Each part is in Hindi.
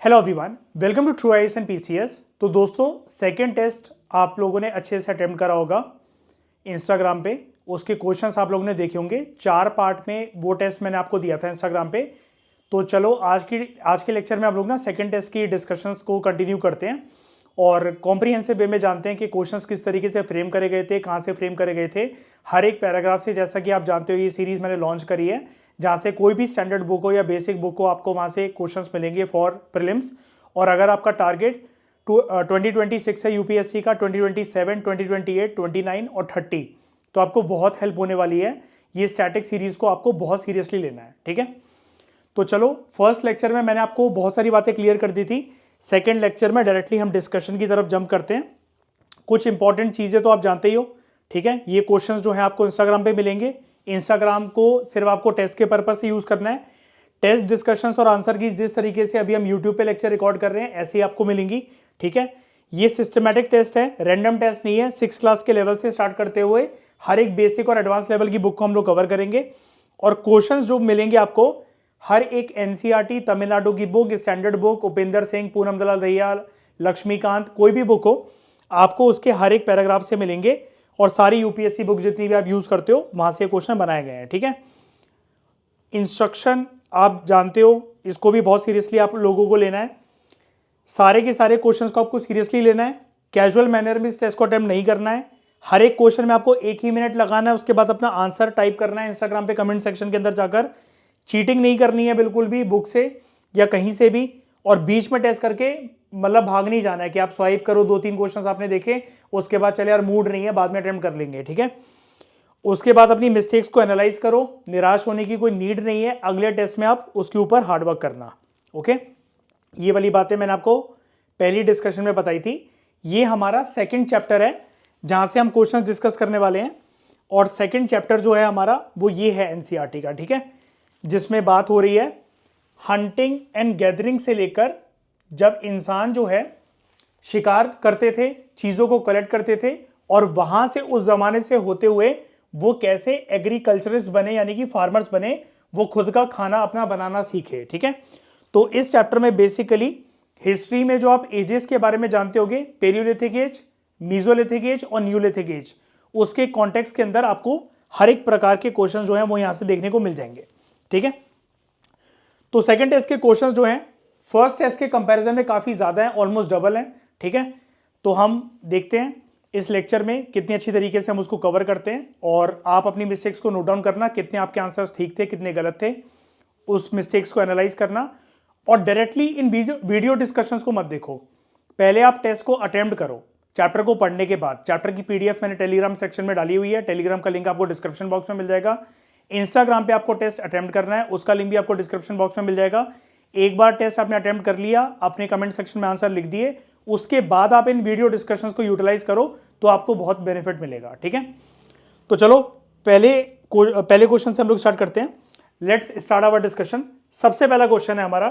Hello everyone, welcome to true IAS and PCS. तो दोस्तों, सेकंड टेस्ट आप लोगों ने अच्छे से अटेम्प्ट करा होगा इंस्टाग्राम पे। उसके क्वेश्चंस आप लोगों ने देखे होंगे। 4 पार्ट में वो टेस्ट मैंने आपको दिया था इंस्टाग्राम पे। तो चलो आज के लेक्चर में आप लोग ना सेकंड टेस्ट की डिस्कशंस को कंटिन्यू करते हैं और कॉम्प्रिहेंसिव वे में जानते हैं कि क्वेश्चंस किस तरीके से फ्रेम करे गए थे, कहाँ से फ्रेम करे गए थे, हर एक पैराग्राफ से। जैसा कि आप जानते हो, ये सीरीज मैंने लॉन्च करी है जहाँ से कोई भी स्टैंडर्ड बुक हो या बेसिक बुक हो, आपको वहाँ से क्वेश्चंस मिलेंगे फॉर प्रीलिम्स। और अगर आपका टारगेट 2026 है यूपीएससी का, 2027, 2028, 29 और 30, तो आपको बहुत हेल्प होने वाली है। ये स्टैटिक सीरीज को आपको बहुत सीरियसली लेना है, ठीक है। तो चलो, फर्स्ट लेक्चर में मैंने आपको बहुत सारी बातें क्लियर कर दी थी। सेकेंड लेक्चर में डायरेक्टली हम डिस्कशन की तरफ जंप करते हैं। कुछ इंपॉर्टेंट चीज़ें तो आप जानते ही हो, ठीक है। ये क्वेश्चंस जो है आपको इंस्टाग्राम पे मिलेंगे। इंस्टाग्राम को सिर्फ आपको टेस्ट के पर्पज से यूज करना है। टेस्ट डिस्कशंस और आंसर की जिस तरीके से अभी हम यूट्यूब पे लेक्चर रिकॉर्ड कर रहे हैं, ऐसे ही आपको मिलेंगी, ठीक है। ये सिस्टमैटिक टेस्ट है, रैंडम टेस्ट नहीं है। 6 क्लास के लेवल से स्टार्ट करते हुए हर एक बेसिक और एडवांस लेवल की बुक को हम लोग कवर करेंगे। और क्वेश्चंस जो मिलेंगे आपको, हर एक एनसीईआरटी, तमिलनाडु की book, standard book, Upendra Singh, Poonam Dalal Dahiya, Laxmikant, कोई भी बुक हो, आपको उसके हर एक पैराग्राफ से मिलेंगे। और सारी यूपीएससी बुक जितनी भी आप यूज करते हो, वहां से क्वेश्चन बनाए गए हैं, ठीक है। इंस्ट्रक्शन आप जानते हो, इसको भी बहुत सीरियसली आप लोगों को लेना है। सारे के सारे क्वेश्चंस को आपको सीरियसली लेना है। कैजुअल मैनर में इस टेस्ट को अटेम्प्ट नहीं करना है। हर एक क्वेश्चन में आपको 1 ही मिनट लगाना है, उसके बाद अपना आंसर टाइप करना है इंस्टाग्राम पे कमेंट सेक्शन के अंदर जाकर। चीटिंग नहीं करनी है बिल्कुल भी, बुक से या कहीं से भी। और बीच में टेस्ट करके मतलब भाग नहीं जाना है कि आप स्वाइप करो, 2-3 क्वेश्चंस आपने देखे, उसके बाद चले यार मूड नहीं है, बाद में अटेम्प्ट कर लेंगे, ठीक है। उसके बाद अपनी मिस्टेक्स को एनालाइज करो। निराश होने की कोई नीड नहीं है, अगले टेस्ट में आप उसके ऊपर हार्डवर्क करना, ओके। ये वाली बातें मैंने आपको पहली डिस्कशन में बताई थी। ये हमारा सेकंड चैप्टर है जहां से हम क्वेश्चन डिस्कस करने वाले हैं। और सेकंड चैप्टर जो है हमारा, वो ये है एनसीईआरटी का, ठीक है, जिसमें बात हो रही है हंटिंग एंड गैदरिंग से लेकर जब इंसान जो है शिकार करते थे, चीजों को कलेक्ट करते थे, और वहां से उस जमाने से होते हुए वो कैसे एग्रीकल्चरिस्ट बने, यानी कि फार्मर्स बने, वो खुद का खाना अपना बनाना सीखे, ठीक है। तो इस चैप्टर में बेसिकली हिस्ट्री में जो आप एजेस के बारे में जानते होगे, पेलियोलिथिक एज, मीजोलिथिक एज और न्यूलिथिक एज, उसके कॉन्टेक्स्ट के अंदर आपको हर एक प्रकार के क्वेश्चन जो है वो यहां से देखने को मिल जाएंगे, ठीक है। तो सेकंड टेस्ट के क्वेश्चंस जो हैं फर्स्ट टेस्ट के कंपैरिजन में काफी ज्यादा है, ऑलमोस्ट डबल है, ठीक है। तो हम देखते हैं इस लेक्चर में कितनी अच्छी तरीके से हम उसको कवर करते हैं। और आप अपनी मिस्टेक्स को नोट डाउन करना, कितने आपके आंसर्स ठीक थे, कितने गलत थे, उस मिस्टेक्स को एनालाइज करना। और डायरेक्टली इन वीडियो डिस्कशंस को मत देखो, पहले आप टेस्ट को अटेम्प्ट करो चैप्टर को पढ़ने के बाद। चैप्टर की पीडीएफ मैंने टेलीग्राम सेक्शन में डाली हुई है, टेलीग्राम का लिंक आपको डिस्क्रिप्शन बॉक्स में मिल जाएगा। इंस्टाग्राम पे आपको टेस्ट अटेम्प्ट करना है, उसका लिंक भी आपको डिस्क्रिप्शन बॉक्स में मिल जाएगा। एक बार टेस्ट आपने अटेम्प्ट कर लिया, अपने कमेंट सेक्शन में आंसर लिख दिए, उसके बाद आप इन वीडियो डिस्कशंस को यूटिलाइज करो तो आपको बहुत बेनिफिट मिलेगा, ठीक है। तो चलो पहले क्वेश्चन से हम लोग स्टार्ट करते हैं। Let's start our discussion. सबसे पहला क्वेश्चन है हमारा,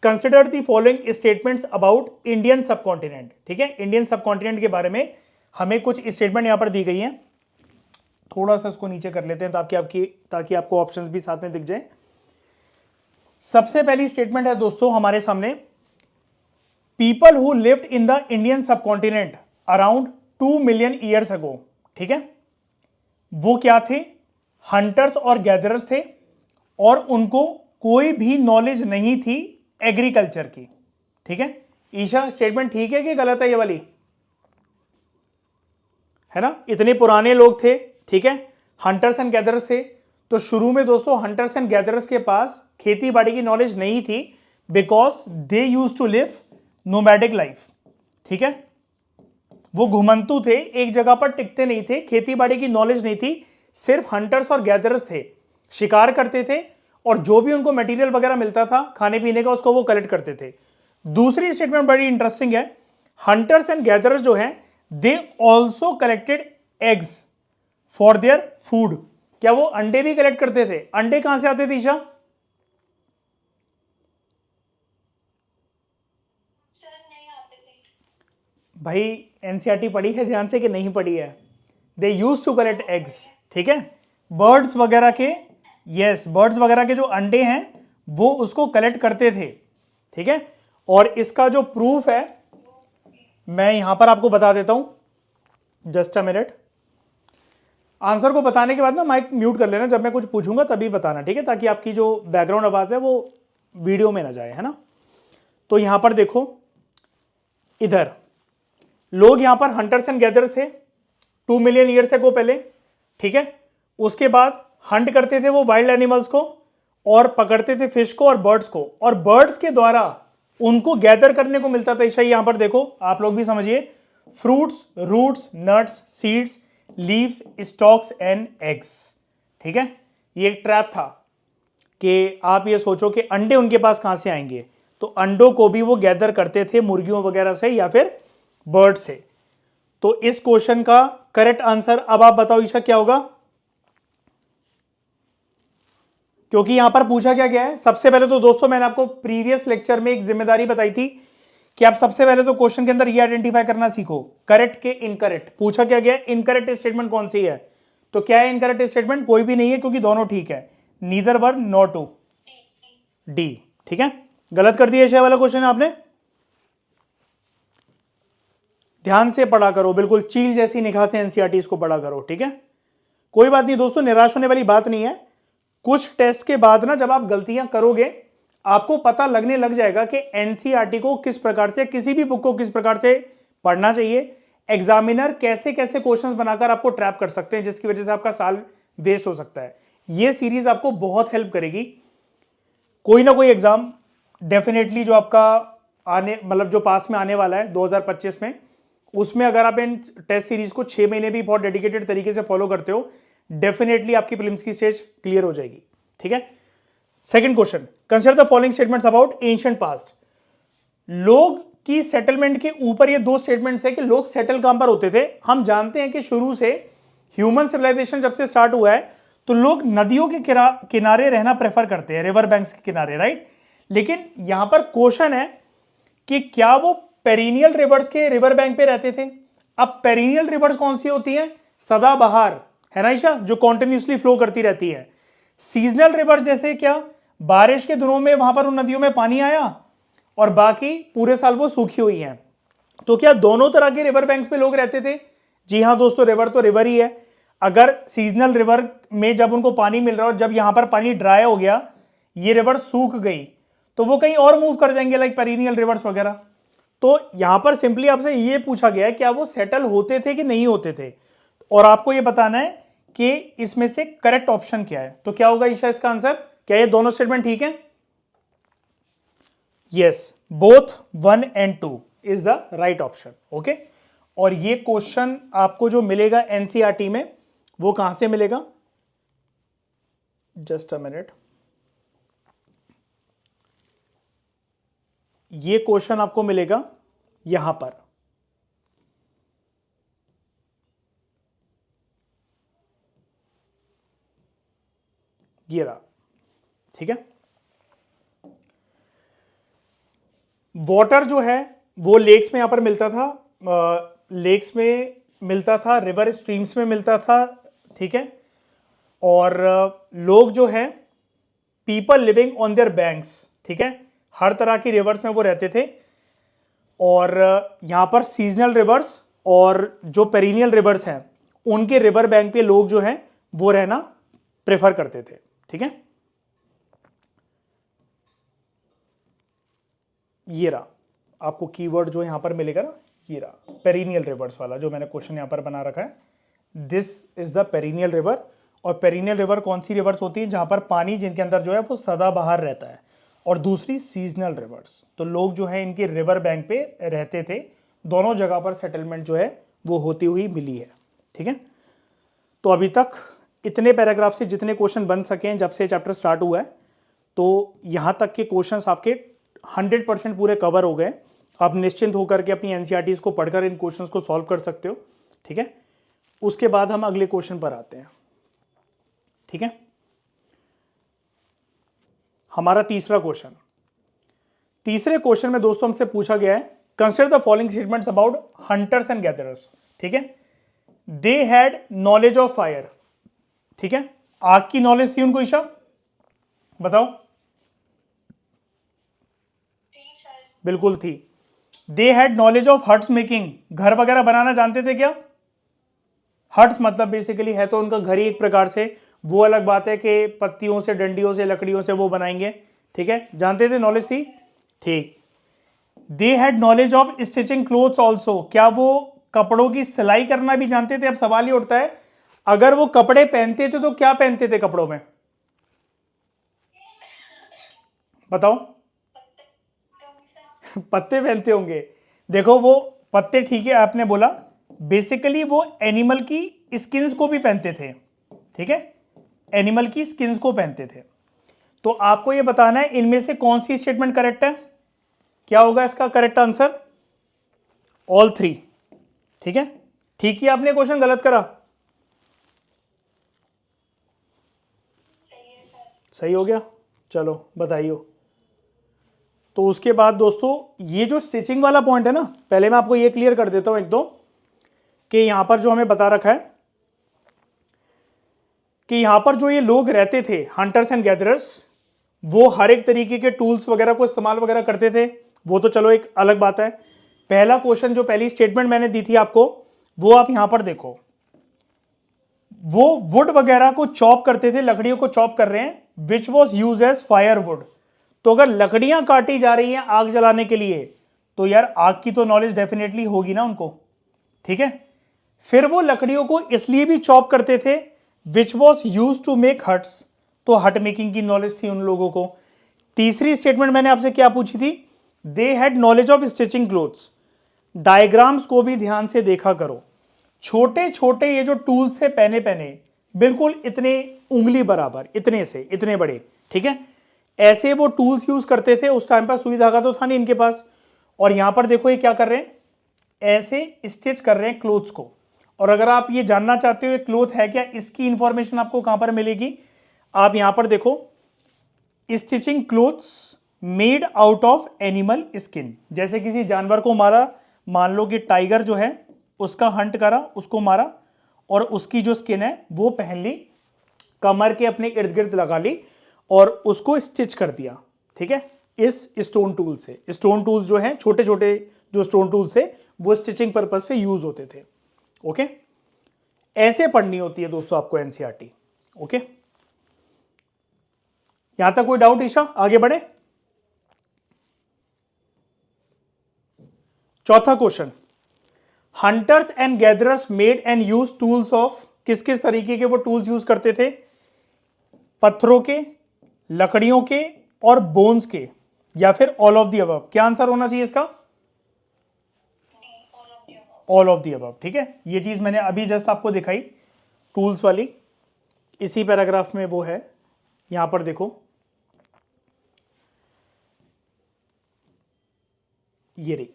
consider the following statements about Indian subcontinent, ठीक है। इंडियन सबकॉन्टिनेंट के बारे में हमें कुछ स्टेटमेंट यहां पर दी गई हैं। थोड़ा सा इसको नीचे कर लेते हैं ताकि आपको ऑप्शंस भी साथ में दिख जाए। सबसे पहली स्टेटमेंट है दोस्तों हमारे सामने, people who lived in the Indian subcontinent around 2 million years ago, ठीक है। वो क्या थे? हंटर्स और गैदरर्स थे, और उनको कोई भी नॉलेज नहीं थी एग्रीकल्चर की, ठीक है। ईशा, स्टेटमेंट ठीक है कि गलत है ये वाली? है ना, इतने पुराने लोग थे, ठीक है, हंटर्स एंड गैदरर्स थे। तो शुरू में दोस्तों हंटर्स एंड गैदरर्स के पास खेती बाड़ी की नॉलेज नहीं थी, because they use to live nomadic life, ठीक है। वो घुमंतु थे, एक जगह पर टिकते नहीं थे, खेती बाड़ी की नॉलेज नहीं थी। सिर्फ हंटर्स और गैदरर्स थे, शिकार करते थे, और जो भी उनको मटेरियल वगैरह मिलता था खाने पीने का, उसको वो कलेक्ट करते थे। दूसरी स्टेटमेंट बड़ी इंटरेस्टिंग है, हंटर्स एंड गैदरर्स जो है they also collected eggs for their food. क्या वो अंडे भी कलेक्ट करते थे? अंडे कहां से आते थे ईशा? भाई एनसीईआरटी पढ़ी है ध्यान से कि नहीं पढ़ी है? दे यूज टू कलेक्ट एग्स, ठीक है। बर्ड्स वगैरह के, यस, बर्ड्स वगैरह के जो अंडे हैं वो उसको कलेक्ट करते थे, ठीक है। और इसका जो प्रूफ है मैं यहां पर आपको बता देता हूं, जस्ट अ मिनट। आंसर को बताने के बाद ना माइक म्यूट कर लेना, जब मैं कुछ पूछूंगा तभी बताना, ठीक है, ताकि आपकी जो बैकग्राउंड आवाज है वो वीडियो में ना जाए, है ना। तो यहां पर देखो, इधर लोग यहां पर हंटर्स एंड गैदर थे 2 मिलियन ईयर से को पहले, ठीक है। उसके बाद हंट करते थे वो वाइल्ड एनिमल्स को और पकड़ते थे फिश को और बर्ड्स को, और बर्ड्स के द्वारा उनको गैदर करने को मिलता था। यहां पर देखो, आप लोग भी समझिए, fruits, roots, nuts, seeds, leaves, stalks and eggs, ठीक है। ये एक ट्रैप था कि आप ये सोचो कि अंडे उनके पास कहां से आएंगे, तो अंडों को भी वो गैदर करते थे मुर्गियों वगैरह से या फिर बर्ड से। तो इस क्वेश्चन का करेक्ट आंसर अब आप बताओ ईशा क्या होगा, क्योंकि यहां पर पूछा क्या गया है। सबसे पहले तो दोस्तों मैंने आपको प्रीवियस लेक्चर में एक जिम्मेदारी बताई थी कि आप सबसे पहले तो क्वेश्चन के अंदर ये आइडेंटिफाई करना सीखो करेक्ट के इनकरेक्ट। पूछा क्या गया है, इनकरेक्ट स्टेटमेंट कौन सी है, तो क्या है इनकरेक्ट स्टेटमेंट, कोई भी नहीं है क्योंकि दोनों ठीक है, neither one nor two, D, ठीक है। गलत कर दिया वाला क्वेश्चन आपने, ध्यान से पढ़ा करो, बिल्कुल चील जैसी निगाह से एनसीईआरटी को पढ़ा करो, ठीक है। कोई बात नहीं दोस्तों, निराश होने वाली बात नहीं है। कुछ टेस्ट के बाद ना जब आप गलतियां करोगे आपको पता लगने लग जाएगा कि एनसीईआरटी को किस प्रकार से, किसी भी बुक को किस प्रकार से पढ़ना चाहिए, एग्जामिनर कैसे कैसे क्वेश्चंस बनाकर आपको ट्रैप कर सकते हैं जिसकी वजह से आपका साल वेस्ट हो सकता है। यह सीरीज आपको बहुत हेल्प करेगी। कोई ना कोई एग्जाम डेफिनेटली जो आपका आने, मतलब जो पास में आने वाला है 2025 में, उसमें अगर आप इन टेस्ट सीरीज को 6 महीने भी बहुत डेडिकेटेड तरीके से फॉलो करते हो, डेफिनेटली आपकी प्रीलिम्स की स्टेज क्लियर हो जाएगी, ठीक है। Second question, consider the following statements about ancient past. लोग की सेटलमेंट के ऊपर ये दो स्टेटमेंट्स है कि लोग सेटल कहां पर होते थे। हम जानते हैं कि शुरू से ह्यूमन सिविलाइजेशन जब से स्टार्ट हुआ है तो लोग नदियों के किनारे रहना प्रेफर करते हैं, रिवर बैंक्स के किनारे, राइट। लेकिन यहां पर क्वेश्चन है कि क्या वो पेरिनियल रिवर्स के रिवर बैंक पे रहते थे। अब पेरिनियल रिवर्स कौन सी होती है, सदाबहार, है ना ईशा, जो कॉन्टिन्यूसली फ्लो करती रहती है। सीजनल रिवर जैसे क्या, बारिश के दिनों में वहां पर उन नदियों में पानी आया और बाकी पूरे साल वो सूखी हुई हैं। तो क्या दोनों तरह के रिवर बैंक्स पे लोग रहते थे? जी हां दोस्तों, रिवर तो रिवर ही है। अगर सीजनल रिवर में जब उनको पानी मिल रहा है और जब यहां पर पानी ड्राई हो गया, ये रिवर सूख गई, तो वो कहीं और मूव कर जाएंगे, लाइक पेरिनियल रिवर्स वगैरह। तो यहां पर सिंपली आपसे ये पूछा गया है क्या वो सेटल होते थे कि नहीं होते थे, और आपको ये बताना है कि इसमें से करेक्ट ऑप्शन क्या है। तो क्या होगा ईशा इसका आंसर, क्या ये दोनों स्टेटमेंट ठीक है? Yes, both 1 and 2 is the right option, okay. और ये क्वेश्चन आपको जो मिलेगा एनसीईआरटी में वो कहां से मिलेगा, जस्ट अ मिनट। ये क्वेश्चन आपको मिलेगा यहां पर, ये रहा, ठीक है। वाटर जो है वो लेक्स में यहां पर मिलता था, लेक्स में मिलता था, रिवर स्ट्रीम्स में मिलता था, ठीक है। और लोग जो है people living on their banks, ठीक है, हर तरह की रिवर्स में वो रहते थे। और यहां पर सीजनल रिवर्स और जो पेरिनियल रिवर्स हैं उनके रिवर बैंक पे लोग जो हैं वो रहना प्रेफर करते थे, ठीक है। ये रहा आपको कीवर्ड जो यहां पर मिलेगा ना, ये रहा पेरिनियल रिवर्स वाला जो मैंने क्वेश्चन यहां पर बना रखा है, this is the perennial river. और पेरिनियल रिवर कौन सी रिवर्स होती है, जहां पर पानी जिनके अंदर जो है वो सदाबहार रहता है, और दूसरी सीजनल रिवर्स। तो लोग जो है इनके रिवर बैंक पे रहते थे, दोनों जगह पर सेटलमेंट जो है वो होती हुई मिली है, ठीक है। तो अभी तक इतने पैराग्राफ से जितने क्वेश्चन बन सके हैं जब से चैप्टर स्टार्ट हुआ है, तो यहां तक के क्वेश्चंस आपके 100% पूरे कवर हो गए। आप निश्चिंत होकर के अपनी एनसीईआरटीज को पढ़कर इन क्वेश्चंस को सॉल्व कर सकते हो, ठीक है। उसके बाद हम अगले क्वेश्चन पर आते हैं, ठीक है। हमारा तीसरा क्वेश्चन, तीसरे क्वेश्चन में दोस्तों हमसे पूछा गया है consider the following statements about hunters and gatherers, ठीक है। They had knowledge of fire, ठीक है, आग की नॉलेज थी उनको ईशा, बताओ। बिल्कुल थी। They had knowledge of huts making, घर वगैरह बनाना जानते थे क्या? हट्स मतलब बेसिकली है तो उनका घर ही एक प्रकार से, वो अलग बात है कि पत्तियों से, डंडियों से, लकड़ियों से वो बनाएंगे, ठीक है, जानते थे, नॉलेज थी, ठीक। They had knowledge of stitching clothes also, क्या वो कपड़ों की सिलाई करना भी जानते थे? अब सवाल ये उठता है, अगर वो कपड़े पहनते थे तो क्या पहनते थे कपड़ों में, बताओ? पत्ते पहनते होंगे। देखो वो पत्ते, ठीक है आपने बोला, बेसिकली वो एनिमल की स्किन्स को भी पहनते थे, ठीक है, एनिमल की स्किन्स को पहनते थे। तो आपको ये बताना है इनमें से कौन सी स्टेटमेंट करेक्ट है, क्या होगा इसका करेक्ट आंसर? ऑल थ्री, ठीक है, ठीक ही आपने क्वेश्चन गलत करा, सही हो गया, चलो बताइए। तो उसके बाद दोस्तों ये जो स्टिचिंग वाला पॉइंट है ना, पहले मैं आपको ये क्लियर कर देता हूं एक दो, कि यहां पर जो हमें बता रखा है कि यहां पर जो ये लोग रहते थे हंटर्स एंड गैदरर्स, वो हर एक तरीके के टूल्स वगैरह को इस्तेमाल वगैरह करते थे, वो तो चलो एक अलग बात है। पहला क्वेश्चन जो पहली स्टेटमेंट मैंने दी थी आपको, वो आप यहां पर देखो, वो वुड वगैरह को चॉप करते थे, लकड़ियों को चॉप कर रहे हैं, which was use as fire wood. तो अगर लकड़ियां काटी जा रही हैं आग जलाने के लिए, तो यार आग की तो नॉलेज डेफिनेटली होगी ना उनको, ठीक है। फिर वो लकड़ियों को इसलिए भी चॉप करते थे, which was use to make huts, तो हट मेकिंग की नॉलेज थी उन लोगों को। तीसरी स्टेटमेंट मैंने आपसे क्या पूछी थी, they had knowledge of stitching clothes. Diagrams को भी ध्यान से देखा करो, छोटे छोटे ये जो टूल्स थे पहने पहने, बिल्कुल इतने उंगली बराबर, इतने से इतने बड़े, ठीक है, ऐसे वो टूल्स यूज करते थे। उस टाइम पर सुई धागा तो था नहीं इनके पास। और यहां पर देखो ये क्या कर रहे हैं, ऐसे स्टिच कर रहे हैं क्लोथ्स को। और अगर आप ये जानना चाहते हो ये क्लोथ है क्या, इसकी इंफॉर्मेशन आपको कहां पर मिलेगी, आप यहां पर देखो, stitching clothes made out of animal skin. जैसे किसी जानवर को मारा, मान लो कि टाइगर जो है उसका हंट करा, उसको मारा, और उसकी जो स्किन है वो पहन ली, कमर के अपने इर्द गिर्द लगा ली, और उसको स्टिच कर दिया, ठीक है, इस स्टोन टूल से। स्टोन टूल्स जो हैं, छोटे छोटे जो स्टोन टूल्स थे, वो स्टिचिंग पर्पज से यूज होते थे। ओके, ऐसे पढ़नी होती है दोस्तों आपको एनसीईआरटी। ओके, यहां तक कोई डाउट ईशा, आगे बढ़े। चौथा question, hunters and gatherers made and use tools of, किस किस तरीके के वो टूल्स यूज करते थे, पत्थरों के, लकड़ियों के, और बोन्स के, या फिर ऑल ऑफ दी अबव। क्या आंसर होना चाहिए इसका, ऑल ऑफ दी अबव, ठीक है। ये चीज मैंने अभी जस्ट आपको दिखाई टूल्स वाली, इसी पैराग्राफ में वो है, यहां पर देखो, ये रही,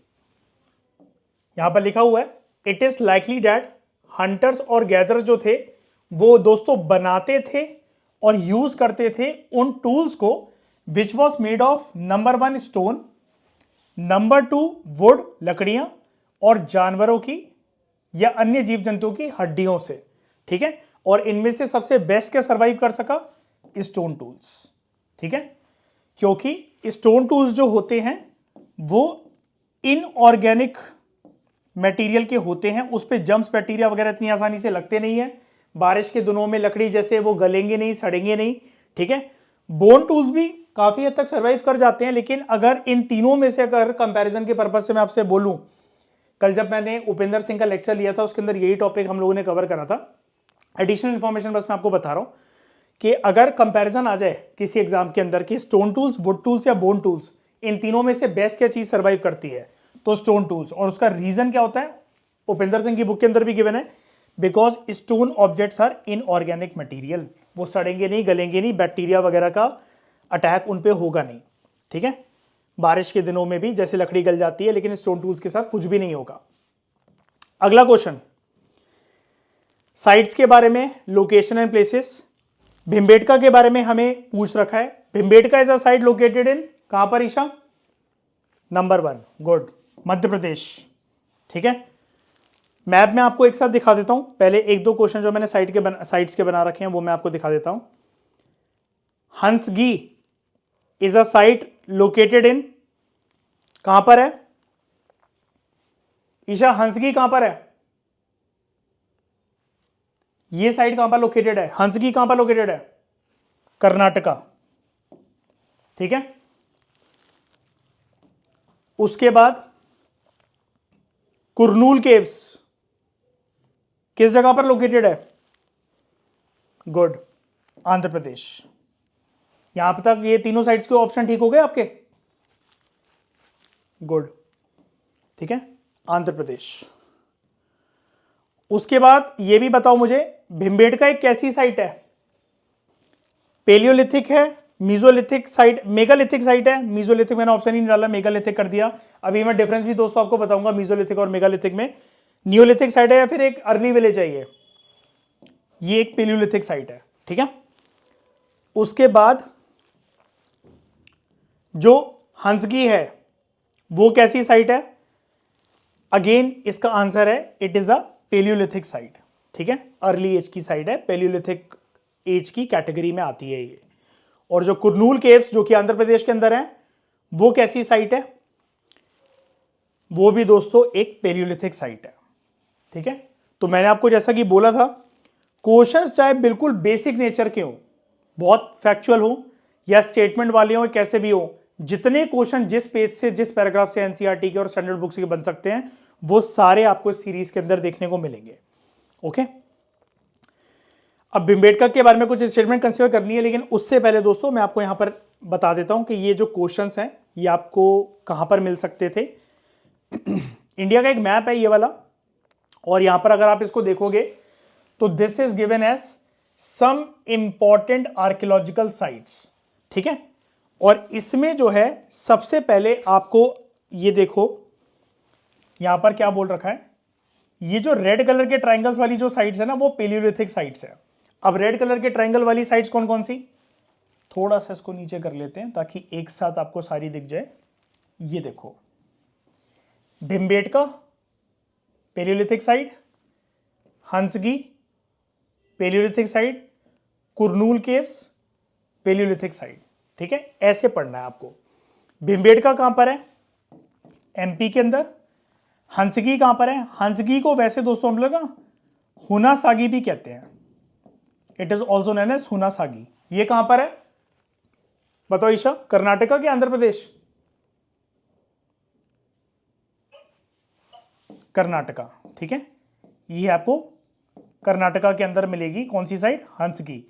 यहां पर लिखा हुआ है, it is likely that hunters और गैदरर्स जो थे वो दोस्तों बनाते थे और यूज करते थे उन टूल्स को, which was made of number 1 stone, number 2 would लकड़ियां, और जानवरों की या अन्य जीव जंतुओं की हड्डियों से, ठीक है। और इनमें से सबसे बेस्ट क्या सर्वाइव कर सका, स्टोन टूल्स, ठीक है, क्योंकि स्टोन टूल्स जो होते हैं वो इनऑर्गेनिक मटेरियल के होते हैं, उस पे जम्स बैक्टीरिया वगैरह इतनी आसानी से लगते नहीं है, बारिश के दिनों में लकड़ी जैसे वो गलेंगे नहीं, सड़ेंगे नहीं, ठीक है। बोन टूल्स भी काफी हद तक सर्वाइव कर जाते हैं, लेकिन अगर इन तीनों में से अगर कंपैरिजन के पर्पज से मैं आपसे बोलूं, कल जब मैंने उपेंद्र सिंह का लेक्चर लिया था उसके अंदर यही टॉपिक हम लोगों ने कवर करा था। एडिशनल इंफॉर्मेशन बस मैं आपको बता रहा हूं कि अगर कंपैरिजन आ जाए किसी एग्जाम के अंदर कि स्टोन टूल्स, वुड टूल्स या बोन टूल्स, इन तीनों में से बेस्ट क्या चीज सर्वाइव करती है, तो स्टोन टूल्स। और उसका रीजन क्या होता है, उपेंद्र सिंह की बुक के अंदर भी गिवन है, because stone objects are inorganic material, वो सड़ेंगे नहीं, गलेंगे नहीं, बैक्टीरिया वगैरह का अटैक उन पे होगा नहीं, ठीक है। बारिश के दिनों में भी जैसे लकड़ी गल जाती है, लेकिन स्टोन टूल्स के साथ कुछ भी नहीं होगा। अगला क्वेश्चन, साइट्स के बारे में, लोकेशन एंड प्लेसेस। भिम्बेटका के बारे में हमें पूछ रखा है, Bhimbetka is a site located in, कहां पर ईशा, नंबर 1, गुड, मध्य प्रदेश, ठीक है। मैप में आपको एक साथ दिखा देता हूं, पहले एक दो क्वेश्चन जो मैंने साइट्स के बना रखे हैं वो मैं आपको दिखा देता हूं। Hunsgi is a site located in कहां पर है ईशा? हंसगी कहां पर है? ये साइड कहां पर लोकेटेड है? हंसगी कहां पर लोकेटेड है? कर्नाटका, ठीक है। उसके बाद कुरनूल केव्स किस जगह पर लोकेटेड है? गुड, आंध्र प्रदेश। यहां तक ये तीनों साइड्स के ऑप्शन ठीक हो गए आपके? गुड, ठीक है, आंध्र प्रदेश। उसके बाद ये भी बताओ मुझे, भिम्बेटका एक कैसी साइट है? पेलियोलिथिक है, मीजोलिथिक साइट, मेगालिथिक साइट है? मीजोलिथिक मैंने ऑप्शन ही नहीं डाला, मेगालिथिक कर दिया। अभी मैं डिफरेंस भी दोस्तों आपको बताऊंगा मीजोलिथिक और मेगालिथिक में। नियोलिथिक साइट है या फिर एक अर्ली विलेज है? ये एक पेलियोलिथिक साइट है, ठीक है। उसके बाद जो हंसगी है वो कैसी साइट है? अगेन इसका आंसर है it is a palaeolithic site, ठीक है। अर्ली एज की साइट है, पेलियोलिथिक एज की कैटेगरी में आती है ये। और जो कुरनूल केव्स जो कि आंध्र प्रदेश के अंदर है वो कैसी साइट है? वो भी दोस्तों एक पेलियोलिथिक साइट है, ठीक है। तो मैंने आपको जैसा कि बोला था, क्वेश्चंस चाहे बिल्कुल बेसिक नेचर के हो, बहुत फैक्चुअल हो या स्टेटमेंट वाले हो, कैसे भी हो, जितने क्वेश्चन जिस पेज से, जिस पैराग्राफ से एनसीईआरटी के और स्टैंडर्ड बुक्स के बन सकते हैं वो सारे आपको इस सीरीज के अंदर देखने को मिलेंगे। ओके, अब भिम्बेटका के बारे में कुछ स्टेटमेंट कंसीडर करनी है, लेकिन उससे पहले दोस्तों मैं आपको यहां पर बता देता हूं कि ये जो क्वेश्चंस हैं ये आपको कहां पर मिल सकते थे। इंडिया का एक मैप है ये वाला, और यहां पर अगर आप इसको देखोगे तो this is given as some important archaeological sites, ठीक है। और इसमें जो है सबसे पहले आपको ये देखो यहां पर क्या बोल रखा है, ये जो रेड कलर के ट्राइंगल्स वाली जो साइट्स है ना वो पेलियोलिथिक साइट्स है। अब रेड कलर के ट्राइंगल वाली साइट्स कौन कौन सी, थोड़ा सा इसको नीचे कर लेते हैं ताकि एक साथ आपको सारी दिख जाए। ये देखो, Bhimbetka palaeolithic site, Hunsgi palaeolithic site, Kurnool caves palaeolithic site, ठीक है। ऐसे पढ़ना है आपको। भिम्बेटका कहां पर है? एमपी के अंदर। हंसगी कहां पर है? हंसगी को वैसे दोस्तों हम लोग हुनासागी भी कहते हैं, it is also known as Hunasagi. ये कहां पर है बताओ ईशा? कर्नाटका के आंध्र प्रदेश? कर्नाटका, ठीक है। ये आपको कर्नाटका के अंदर मिलेगी, कौन सी साइड? हंसगी।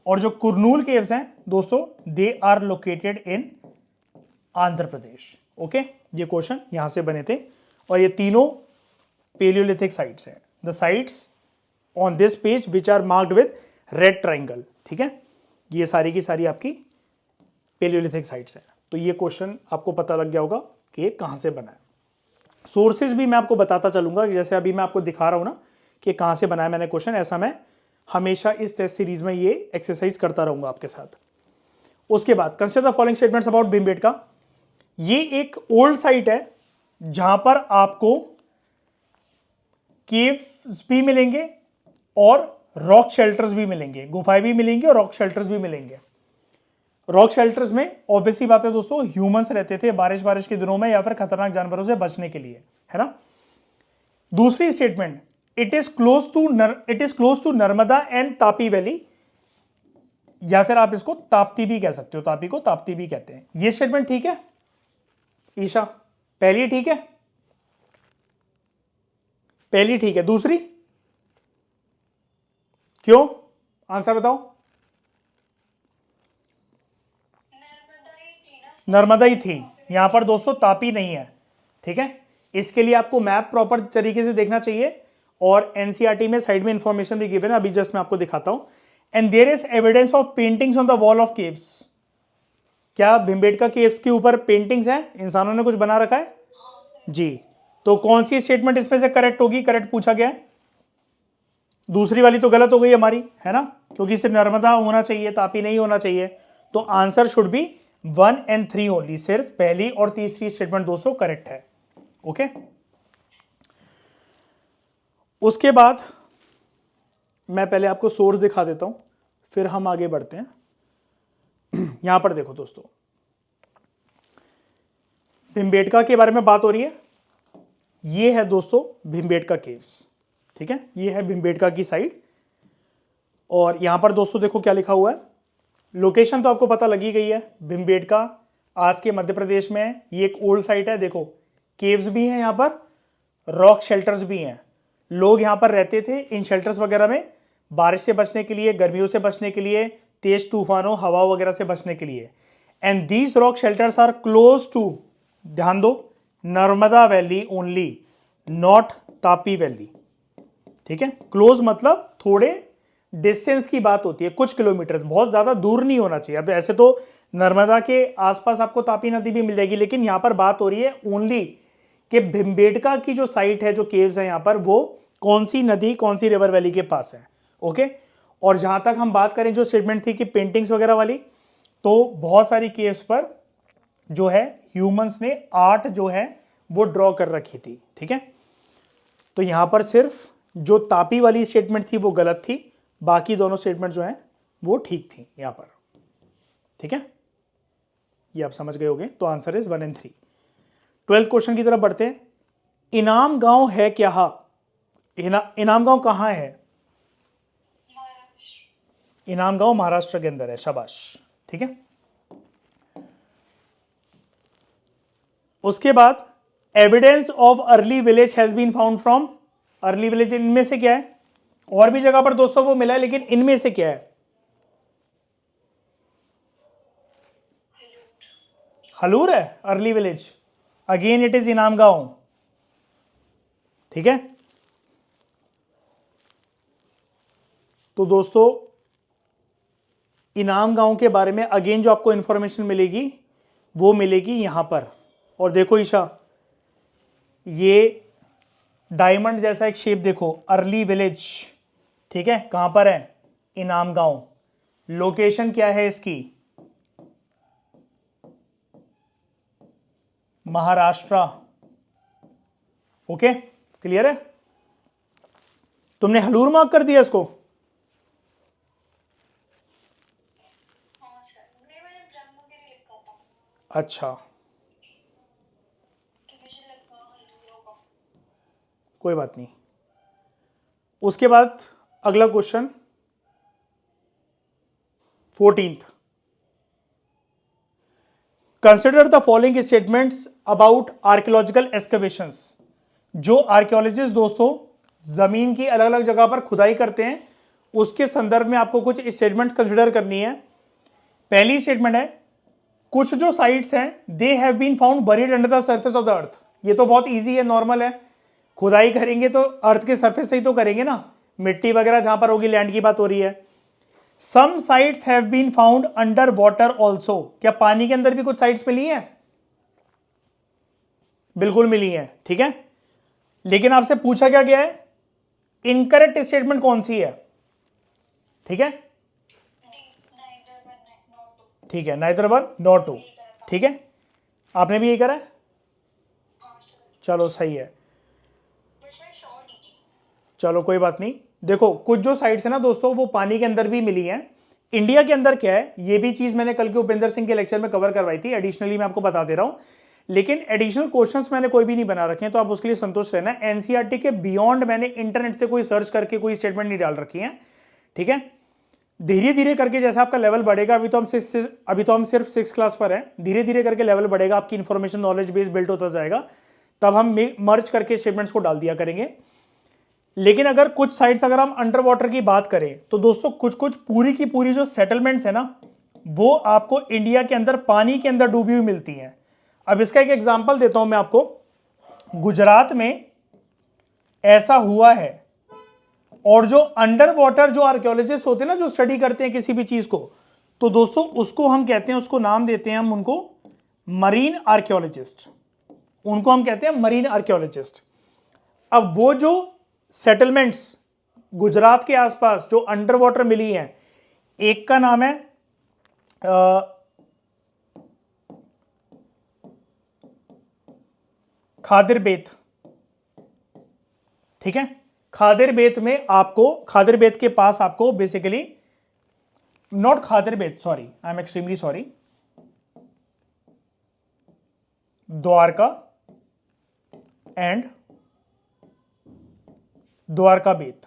और जो कुरनूल केव्स हैं दोस्तों they are located in Andhra Pradesh. Okay, ये क्वेश्चन यहां से बने थे और ये तीनों पेलियोलिथिक साइट्स हैं, the sites on this page which are marked with red triangle, ठीक है। ये सारी की सारी आपकी पेलियोलिथिक साइट्स हैं। तो ये क्वेश्चन आपको पता लग गया होगा कि ये कहां से बना है। सोर्सेज भी मैं आपको बताता चलूंगा, जैसे अभी मैं आपको दिखा रहा हूं ना कि कहां से बनाया मैंने क्वेश्चन, ऐसा मैं हमेशा इस टेस्ट सीरीज में ये एक्सरसाइज करता रहूंगा आपके साथ। उसके बाद consider the following statements about Bhimbetka. ये एक ओल्ड साइट है जहां पर आपको केव्स भी मिलेंगे और रॉक शेल्टर्स भी मिलेंगे, गुफाएं भी मिलेंगी और रॉक शेल्टर्स भी मिलेंगे। रॉक शेल्टर्स में ऑब्वियसली बात है दोस्तों ह्यूमंस रहते थे बारिश के दिनों में या फिर खतरनाक जानवरों से बचने के लिए, है ना। दूसरी statement, it is close to Narmada and Tapi valley, या फिर आप इसको ताप्ती भी कह सकते हो, तापी को ताप्ती भी कहते हैं। ये स्टेटमेंट ठीक है ईशा? पहली ठीक है, पहली ठीक है, दूसरी क्यों? आंसर बताओ। नर्मदा ही थी यहां पर दोस्तों, तापी नहीं है, ठीक है। इसके लिए आपको मैप प्रॉपर तरीके से देखना चाहिए और एनसीईआरटी में साइड में इंफॉर्मेशन भी गिवन है, अभी जस्ट मैं आपको दिखाता हूं। And there is evidence of paintings on the wall of caves. क्या भिम्बेटका केव्स के ऊपर पेंटिंग्स हैं, इंसानों ने कुछ बना रखा है जी। तो कौन सी स्टेटमेंट इसमें से करेक्ट होगी? करेक्ट पूछा गया है, दूसरी वाली तो गलत हो गई हमारी, है ना, क्योंकि सिर्फ नर्मदा होना चाहिए, तापी नहीं होना चाहिए। तो answer should be 1 and 3 only, सिर्फ पहली और तीसरी स्टेटमेंट दोस्तों करेक्ट है। ओके, उसके बाद मैं पहले आपको सोर्स दिखा देता हूं फिर हम आगे बढ़ते हैं। यहां पर देखो दोस्तों, भीमबेटका के बारे में बात हो रही है। ये है दोस्तों भीमबेटका केव्स, ठीक है, ये है भीमबेटका की साइड। और यहां पर दोस्तों देखो क्या लिखा हुआ है, लोकेशन तो आपको पता लगी गई है, भीमबेटका आज के मध्य प्रदेश में है। ये एक ओल्ड साइट है, देखो केव्स भी हैं, यहां पर रॉक शेल्टर्स भी हैं। लोग यहां पर रहते थे इन शेल्टर्स वगैरह में, बारिश से बचने के लिए, गर्मियों से बचने के लिए, तेज तूफानों हवा वगैरह से बचने के लिए। And these rock shelters are close to, ध्यान दो, Narmada valley only, not Tapi valley, ठीक है। क्लोज मतलब थोड़े डिस्टेंस की बात होती है, कुछ किलोमीटर, बहुत ज्यादा दूर नहीं होना चाहिए। अब ऐसे तो नर्मदा के आसपास आपको तापी नदी भी मिल जाएगी, लेकिन यहां पर बात हो रही है ओनली कि भीमबेटका की जो साइट है, जो केव्स है यहां पर, वो कौन सी नदी, कौन सी रिवर वैली के पास है, ओके। और जहां तक हम बात करें, जो स्टेटमेंट थी कि पेंटिंग्स वगैरह वाली, तो बहुत सारी केव्स पर जो है ह्यूमंस ने आर्ट जो है वो ड्रॉ कर रखी थी, ठीक है। तो यहां पर सिर्फ जो तापी वाली स्टेटमेंट थी वो गलत थी, बाकी दोनों स्टेटमेंट जो हैं वो ठीक थी यहां पर, ठीक है। ये आप समझ गए होंगे। तो आंसर इज 1 और 3। 12th क्वेश्चन की तरफ बढ़ते हैं। इनाम गांव है क्या? इनाम गांव कहां है? इनाम गांव महाराष्ट्र के अंदर है, शाबाश, ठीक है। उसके बाद evidence of early village has been found from, early village इनमें से क्या है? और भी जगह पर दोस्तों वो मिला है, लेकिन इनमें से क्या है? हलूर है early village, again it is इनाम गांव, ठीक है। तो दोस्तों इनाम गांव के बारे में अगेन जो आपको इंफॉर्मेशन मिलेगी वो मिलेगी यहां पर। और देखो ईशा, ये डायमंड जैसा एक शेप देखो, अर्ली विलेज, ठीक है, कहां पर है? इनाम गांव। लोकेशन क्या है इसकी? महाराष्ट्र, ओके, क्लियर है। तुमने हलूर मार्क कर दिया इसको? अच्छा, कोई बात नहीं। उसके बाद अगला question 14th, consider the following statements about archaeological excavations. जो आर्कियोलॉजिस्ट दोस्तों जमीन की अलग अलग जगह पर खुदाई करते हैं, उसके संदर्भ में आपको कुछ स्टेटमेंट्स कंसिडर करनी है। पहली स्टेटमेंट है, कुछ जो साइट्स हैं they have been found buried under the surface of the earth. ये तो बहुत इजी है, नॉर्मल है, खुदाई करेंगे तो अर्थ के सरफेस से ही तो करेंगे ना, मिट्टी वगैरह जहां पर होगी, लैंड की बात हो रही है। Some sites have been found under water also, क्या पानी के अंदर भी कुछ साइट्स मिली हैं? बिल्कुल मिली हैं, ठीक है। लेकिन आपसे पूछा क्या गया है? इनकरेक्ट स्टेटमेंट कौन सी है, ठीक है, ठीक है, नाइदर वन नॉर टू, ठीक है। आपने भी यही करा है, चलो सही है, चलो कोई बात नहीं। देखो कुछ जो साइट्स है ना दोस्तों, वो पानी के अंदर भी मिली हैं। इंडिया के अंदर क्या है, ये भी चीज मैंने कल के उपेंद्र सिंह के लेक्चर में कवर करवाई थी, एडिशनली मैं आपको बता दे रहा हूं, लेकिन एडिशनल क्वेश्चंस मैंने कोई भी नहीं बना रखे हैं, तो आप उसके लिए संतुष्ट रहना। एनसीईआरटी के बियॉन्ड मैंने इंटरनेट से कोई सर्च करके कोई स्टेटमेंट नहीं डाल रखी है, ठीक है। धीरे धीरे करके जैसा आपका लेवल बढ़ेगा, अभी तो हम सिर्फ 6 क्लास पर हैं, धीरे धीरे करके लेवल बढ़ेगा, आपकी इंफॉर्मेशन नॉलेज बेस बिल्ड होता जाएगा, तब हम मर्ज करके स्टेटमेंट्स को डाल दिया करेंगे। लेकिन अगर कुछ साइट्स, अगर हम अंडर वाटर की बात करें, तो दोस्तों कुछ कुछ पूरी की पूरी जो सेटलमेंट्स है ना, वो आपको इंडिया के अंदर पानी के अंदर डूबी हुई मिलती हैं। अब इसका एक एग्जांपल देता हूं मैं आपको। गुजरात में ऐसा हुआ है, और जो अंडर वाटर जो आर्कियोलॉजिस्ट होते हैं ना, जो स्टडी करते हैं किसी भी चीज को, तो दोस्तों उसको हम कहते हैं, उसको नाम देते हैं हम उनको मरीन आर्कियोलॉजिस्ट, उनको हम कहते हैं मरीन आर्कियोलॉजिस्ट। अब वो जो सेटलमेंट्स गुजरात के आसपास जो अंडर वाटर मिली हैं, एक का नाम है खादिर बेत, ठीक है। खादिर बेत में आपको, खादिर बेत के पास आपको बेसिकली, नॉट खादिर बेत, sorry, I am extremely sorry, Dwarka and Dwarka बेत।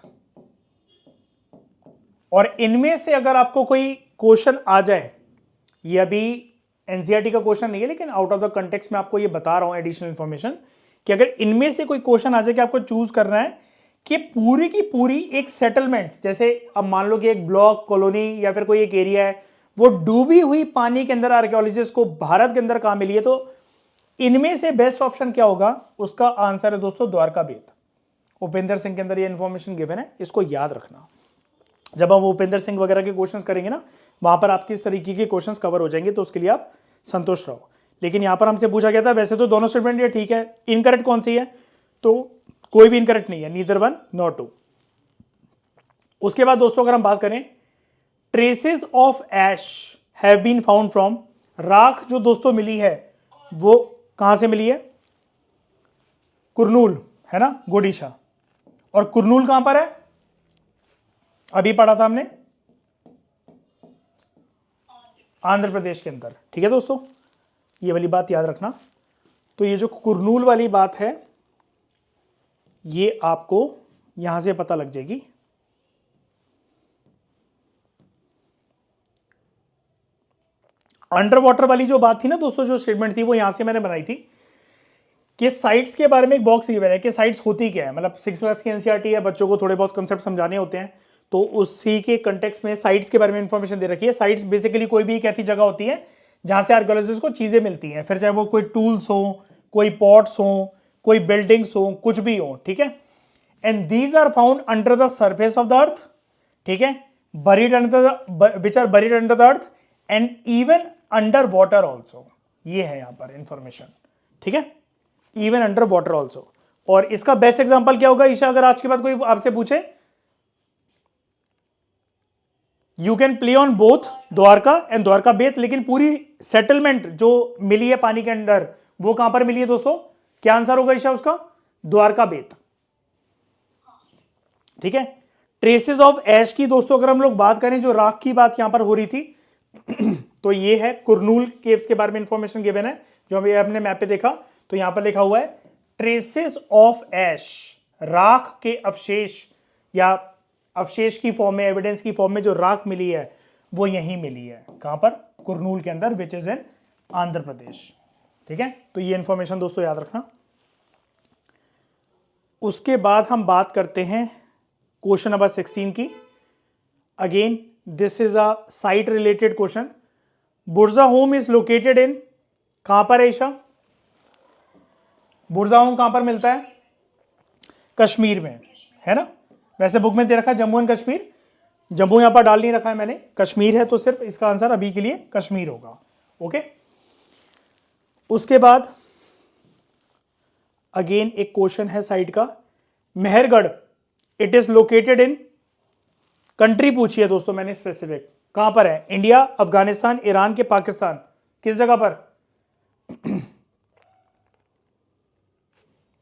और इनमें से अगर आपको कोई क्वेश्चन आ जाए, ये अभी एनसीईआरटी का क्वेश्चन नहीं है लेकिन आउट ऑफ द कंटेक्स्ट में आपको ये बता रहा हूं एडिशनल इंफॉर्मेशन, कि अगर इनमें से कोई क्वेश्चन आ जाए कि आपको चूज करना है कि पूरी की पूरी एक सेटलमेंट, जैसे अब मान लो कि एक ब्लॉक कॉलोनी या फिर कोई एक एरिया है, वो डूबी हुई पानी के अंदर आर्कियोलॉजिस्ट को भारत के अंदर कहां मिली है, तो इनमें से बेस्ट ऑप्शन क्या होगा? उसका आंसर है दोस्तों द्वारका बेत। उपेंद्र सिंह के अंदर ये इंफॉर्मेशन गिवन है, इसको याद रखना। जब हम उपेंद्र सिंह वगैरह के क्वेश्चंस करेंगे ना, वहां पर आपकी इस तरीके के क्वेश्चंस कवर हो जाएंगे, तो उसके लिए आप संतुष्ट रहो। लेकिन यहां पर हमसे पूछा गया था, वैसे तो दोनों स्टेटमेंट ये ठीक है, इनकरेक्ट कौन सी है? तो कोई भी इनकरेक्ट नहीं है, नीदर वन नॉट टू। उसके बाद दोस्तों अगर हम बात करें, traces of ash have been found from, राख जो दोस्तों मिली है वो कहां से मिली है? कुरनूल, है ना, गोडीशा। और कुरनूल कहां पर है? अभी पढ़ा था हमने, आंध्र प्रदेश के अंदर। ठीक है दोस्तों, ये वाली बात याद रखना। तो ये जो कुरनूल वाली बात है, ये आपको यहां से पता लग जाएगी। अंडर वाटर वाली जो बात थी ना दोस्तों, जो स्टेटमेंट थी वो यहां से मैंने बनाई थी कि साइट्स के बारे में एक बॉक्स गिवन है कि साइट्स होती क्या है। मतलब 6 क्लास की एनसीईआरटी है, बच्चों को थोड़े बहुत कंसेप्ट समझाने होते हैं, तो उसी के कंटेक्स्ट में साइट्स के बारे में इंफॉर्मेशन दे रखी है। साइट्स बेसिकली कोई भी एक ऐसी जगह होती है जहां से आर्कियोलॉजिस्ट को चीजें मिलती हैं, फिर चाहे वो कोई टूल्स हो, कोई पॉट्स हो, कोई बिल्डिंग्स हो, कुछ भी हो। ठीक है, and these are found under the surface of the earth. ठीक है, buried under the which are buried under the earth and even under water also। ये है यहां पर इंफॉर्मेशन। ठीक है, इवन अंडर वाटर ऑल्सो। और इसका बेस्ट एग्जांपल क्या होगा ईशा, अगर आज के बाद कोई आपसे पूछे? You can play on both Dwarka and Dwarka बेत, लेकिन पूरी सेटलमेंट जो मिली है पानी के अंदर वो कहां पर मिली है दोस्तों? क्या आंसर होगा ईशा उसका? द्वारका बेत। ठीक है, ट्रेसेस ऑफ एश की दोस्तों अगर हम लोग बात करें, जो राख की बात यहां पर हो रही थी तो ये है कुरनूल केव्स के बारे में इंफॉर्मेशन गिवन है, जो अभी आपने मैप पे देखा। तो यहां पर लिखा हुआ है ट्रेसेस ऑफ एश, राख के अवशेष या अवशेष की फॉर्म में, एविडेंस की फॉर्म में जो राख मिली है वो यहीं मिली है। कहां पर? कुरनूल के अंदर, विच इज इन आंध्र प्रदेश। ठीक है, तो ये इंफॉर्मेशन दोस्तों याद रखना। उसके बाद हम बात करते हैं क्वेश्चन नंबर 16 की। Again this is a site related question. बुर्जा होम इज लोकेटेड इन, कहां पर है ईशा? बुर्जा होम कहां पर मिलता है? कश्मीर में, है ना। वैसे बुक में दे रखा है जम्मू एंड कश्मीर, जम्मू यहां पर डाल नहीं रखा है मैंने, कश्मीर है, तो सिर्फ इसका आंसर अभी के लिए कश्मीर होगा। ओके, उसके बाद अगेन एक क्वेश्चन है साइट का, Mehrgarh it is located in, country पूछी है दोस्तों मैंने स्पेसिफिक, कहां पर है? इंडिया, अफगानिस्तान, ईरान के पाकिस्तान, किस जगह पर?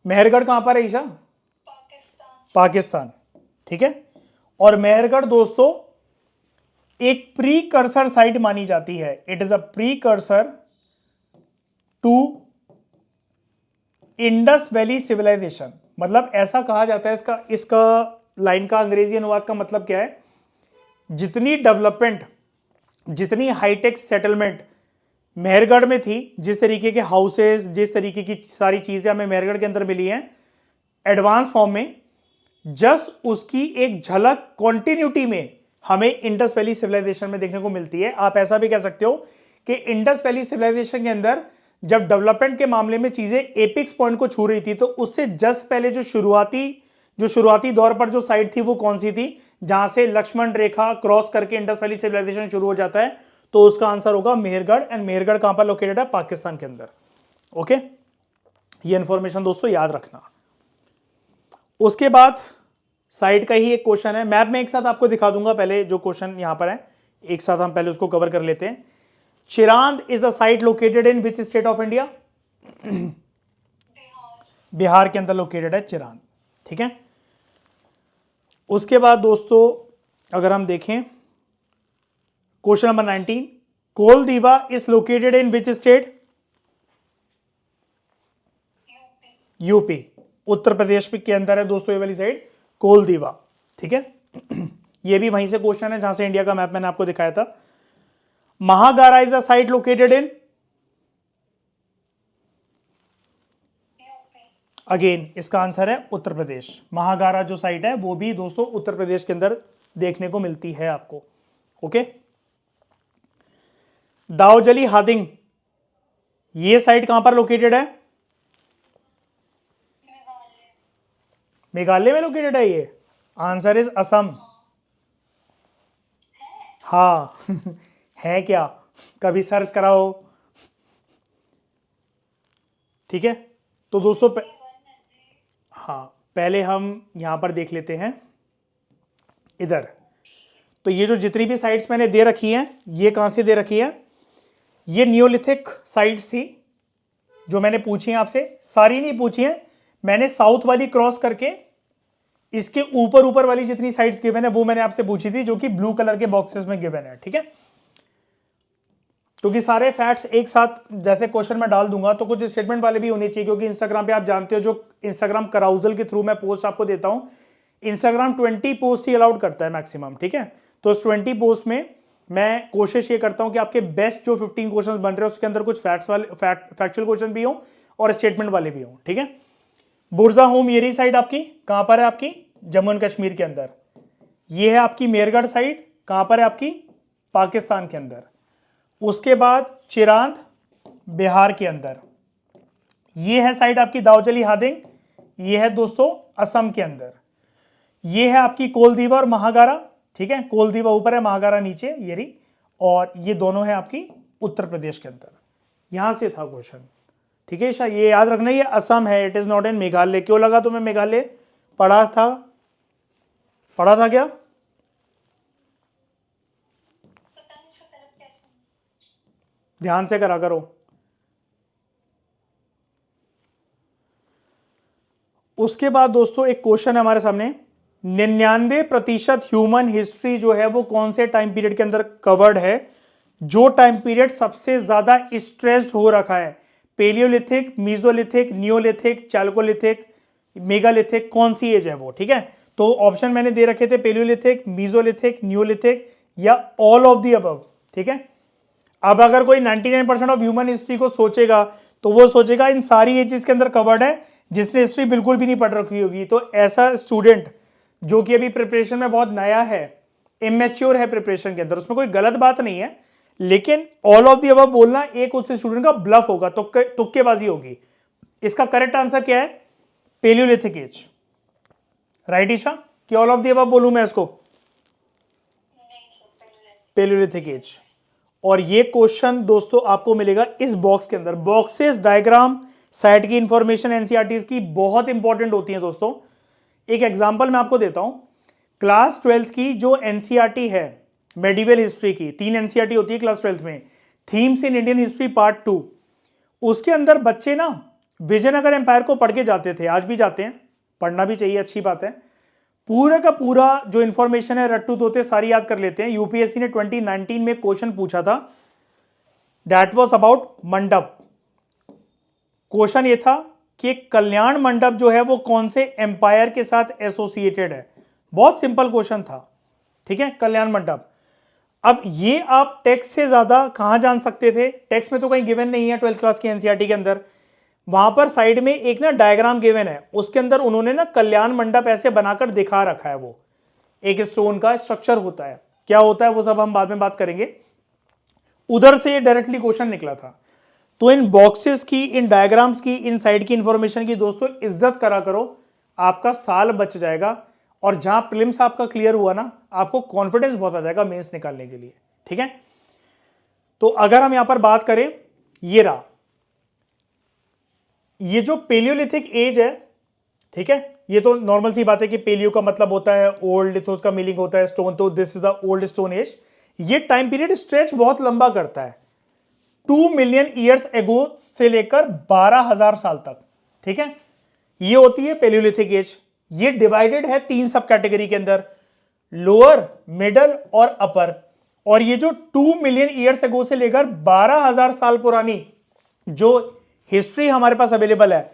मेहरगढ़ कहां पर है ईशा? पाकिस्तान। ठीक है, और मेहरगढ़ दोस्तों एक प्री कर्सर साइट मानी जाती है। It is a precursor to Indus valley civilisation. मतलब ऐसा कहा जाता है, इसका लाइन का अंग्रेजी अनुवाद का मतलब क्या है? जितनी डेवलपमेंट, जितनी हाईटेक सेटलमेंट मेहरगढ़ में थी, जिस तरीके के हाउसेस, जिस तरीके की सारी चीजें हमें मेहरगढ़ के अंदर मिली हैं एडवांस फॉर्म में, जस्ट उसकी एक झलक कॉन्टिन्यूटी में हमें इंडस वैली सिविलाइजेशन में देखने को मिलती है। आप ऐसा भी कह सकते हो कि इंडस वैली सिविलाइजेशन के अंदर जब डेवलपमेंट के मामले में चीजें एपिक्स पॉइंट को छू रही थी, तो उससे जस्ट पहले जो शुरुआती दौर पर जो साइट थी वो कौन सी थी, जहां से लक्ष्मण रेखा क्रॉस करके इंडस वैली सिविलाइजेशन शुरू हो जाता है, तो उसका आंसर होगा मेहरगढ़। एंड मेहरगढ़ कहां पर लोकेटेड है? पाकिस्तान के अंदर। ओके, ये इंफॉर्मेशन दोस्तों याद रखना। उसके बाद साइट का ही एक क्वेश्चन है, मैप में एक साथ आपको दिखा दूंगा, पहले जो क्वेश्चन यहां पर है एक साथ हम पहले उसको कवर कर लेते हैं। Chirand is a site located in which state of India? Bihar के अंदर लोकेटेड है चिरांद। ठीक है, उसके बाद दोस्तों अगर हम देखें question number 19, Koldihwa is located in which state? UP, Uttar Pradesh के अंदर है दोस्तों ये वाली साइड कोलदीवा, ठीक है। ये भी वहीं से क्वेश्चन है जहां से इंडिया का मैप मैंने आपको दिखाया था। Mahagara is a site located in, again इसका आंसर है उत्तर प्रदेश। महागारा जो साइट है वो भी दोस्तों उत्तर प्रदेश के अंदर देखने को मिलती है आपको, ओके। दाओजली हादिंग, ये साइट कहां पर लोकेटेड है? मेघालय में लोकेटेड है ये। Answer is Assam. हाँ है क्या, कभी सर्च कराओ, ठीक है। तो दोस्तों हाँ, पहले हम यहां पर देख लेते हैं इधर। तो ये जो जितनी भी साइट्स मैंने दे रखी हैं, ये कहां से दे रखी है? ये नियोलिथिक साइट्स थी जो मैंने पूछी हैं आपसे, सारी नहीं पूछी हैं मैंने, साउथ वाली क्रॉस करके इसके ऊपर ऊपर वाली जितनी साइट्स गिवन है वो मैंने आपसे पूछी थी, जो कि ब्लू कलर के बॉक्सेस में गिवन है, ठीक है। क्योंकि सारे फैक्ट्स एक साथ जैसे क्वेश्चन में डाल दूंगा तो कुछ स्टेटमेंट वाले भी होने चाहिए, क्योंकि इंस्टाग्राम पे आप जानते हो जो इंस्टाग्राम कराउजल के थ्रू मैं पोस्ट आपको देता हूं, इंस्टाग्राम 20 पोस्ट ही अलाउड करता है मैक्सिमम, ठीक है। तो उस 20 पोस्ट में मैं कोशिश ये करता हूं कि आपके बेस्ट जो 15 क्वेश्चन बन रहे हैं उसके अंदर कुछ फैक्चुअल क्वेश्चन भी हो और स्टेटमेंट वाले भी हो, ठीक है। बुरजा होम येरी साइड आपकी कहां पर है? आपकी जम्मू एंड कश्मीर के अंदर। ये है आपकी मेरगढ़ साइड, कहां पर है? आपकी पाकिस्तान के अंदर। उसके बाद चिरांद बिहार के अंदर। ये है साइड आपकी दाऊजली हादिंग, ये है दोस्तों असम के अंदर। ये है आपकी कोलदीवा और महागारा, ठीक है। कोलदीवा ऊपर है, महागारा नीचे, येरी, और ये दोनों है आपकी उत्तर प्रदेश के अंदर। यहां से था क्वेश्चन, ठीक है। शायद ये याद रखना, ये असम है, it is not in Meghalaya. क्यों लगा तुम्हें मेघालय? पढ़ा था क्या? ध्यान से करा करो। उसके बाद दोस्तों एक क्वेश्चन है हमारे सामने, 99% ह्यूमन हिस्ट्री जो है वो कौन से टाइम पीरियड के अंदर कवर्ड है? जो टाइम पीरियड सबसे ज्यादा स्ट्रेस्ड हो रखा है, palaeolithic, mesolithic, neolithic, chalcolithic, megalithic, कौन सी एज है वो, ठीक है। तो ऑप्शन मैंने दे रखे थे, पेलियोलिथिक, मीजोलिथिक, नियोलिथिक या ऑल ऑफ दी अबव, ठीक है। अब अगर कोई 99% ऑफ ह्यूमन हिस्ट्री को सोचेगा तो वो सोचेगा इन सारी एजेस के अंदर कवर्ड है, जिसने हिस्ट्री बिल्कुल भी नहीं पढ़ रखी होगी। तो ऐसा स्टूडेंट जो कि अभी प्रिपरेशन में बहुत नया है, इमेच्योर है प्रिपरेशन के अंदर, उसमें कोई गलत बात नहीं है, लेकिन ऑल ऑफ दी अबव बोलना एक उस स्टूडेंट का ब्लफ होगा, तुक्केबाजी होगी। इसका करेक्ट आंसर क्या है? Palaeolithic as. राइट ईशा, कि ऑल ऑफ दी अबव बोलूं मैं इसको? Palaeolithic age. और ये क्वेश्चन दोस्तों आपको मिलेगा इस बॉक्स के अंदर। बॉक्सेस, डायग्राम, साइट की इंफॉर्मेशन एनसीईआरटी की बहुत इंपॉर्टेंट होती है दोस्तों। एक एग्जांपल मैं आपको देता हूं, क्लास 12th की जो एनसीईआरटी है मेडिवल हिस्ट्री की, 3 एनसीईआरटी होती है क्लास 12th में, themes in Indian history part 2, उसके अंदर बच्चे ना विजयनगर एम्पायर को पढ़ के जाते थे, आज भी जाते हैं, पढ़ना भी चाहिए, अच्छी बात है। पूरा का पूरा जो इंफॉर्मेशन है रट्टू तोते सारी याद कर लेते हैं। यूपीएससी ने 2019 में क्वेश्चन पूछा था, दैट वाज अबाउट मंडप। क्वेश्चन ये था कि कल्याण मंडप जो है वो कौन से एम्पायर के साथ एसोसिएटेड है। बहुत सिंपल क्वेश्चन था, ठीक है, कल्याण मंडप। अब ये आप टेक्स्ट से ज्यादा कहां जान सकते थे? टेक्स्ट में तो कहीं गिवन नहीं है 12th क्लास की एनसीईआरटी के अंदर। वहां पर साइड में एक ना डायग्राम गिवन है, उसके अंदर उन्होंने ना कल्याण मंडप ऐसे बनाकर दिखा रखा है। वो एक स्टोन का स्ट्रक्चर होता है, क्या होता है वो सब हम बाद में बात करेंगे। उधर से डायरेक्टली क्वेश्चन निकला था। तो इन बॉक्सेस की, इन डायग्राम्स की, इन साइड की इंफॉर्मेशन की दोस्तों इज्जत करा करो, आपका साल बच जाएगा। और जहां प्रीलिम्स आपका क्लियर हुआ ना, आपको कॉन्फिडेंस बहुत आ जाएगा मेंस निकालने के लिए, ठीक है। तो अगर हम यहां पर बात करें, ये रहा, ये जो पेलियोलिथिक एज है, ठीक है, ये तो नॉर्मल सी बात है कि पेलियो का मतलब होता है ओल्ड, लिथोस का मीनिंग होता है स्टोन, तो this is the old stone age. ये टाइम पीरियड स्ट्रेच बहुत लंबा करता है, 2 मिलियन ईयर्स एगो से लेकर 12,000 साल तक, ठीक है। ये होती है पेलियोलिथिक एज। ये डिवाइडेड है 3 सब कैटेगरी के अंदर, लोअर, मिडल और अपर। और ये जो 2 मिलियन ईयर्स एगो से लेकर 12,000 साल पुरानी जो हिस्ट्री हमारे पास अवेलेबल है,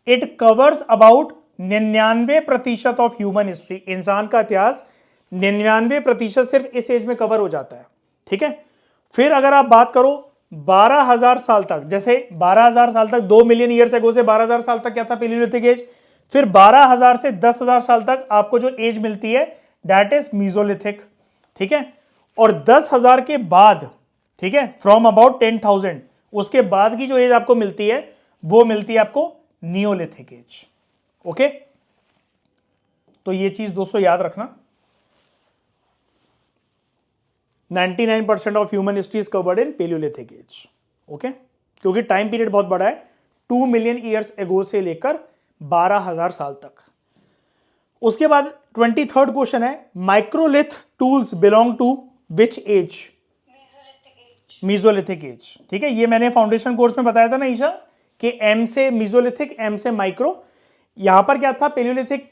it covers about 99% of human history. इंसान का इतिहास 99% सिर्फ इस एज में कवर हो जाता है, ठीक है। फिर अगर आप बात करो 12,000 साल तक, जैसे 12,000 साल तक 2 मिलियन ईयर्स एगो से 12,000 साल तक क्या था, पेलियोलिथिक एज। फिर 12,000 से 10,000 साल तक आपको जो एज मिलती है दैट इज मीजोलिथिक, ठीक है। और 10,000 के बाद, ठीक है, फ्रॉम अबाउट 10,000, उसके बाद की जो एज आपको मिलती है वो मिलती है आपको नियोलिथिक एज। ओके, तो ये चीज दोस्तों याद रखना। 99% of human history is covered in palaeolithic age. Okay, क्योंकि टाइम पीरियड बहुत बड़ा है, 2 मिलियन ईयर्स एगो से लेकर 12,000 साल तक। उसके बाद 23rd क्वेश्चन है, microlith tools belong to which age? Mesolithic age, ठीक है। ये मैंने फाउंडेशन कोर्स में बताया था ना ईशा, कि एम से मीजोलिथिक, एम से माइक्रो। यहां पर क्या था, पेलियोलिथिक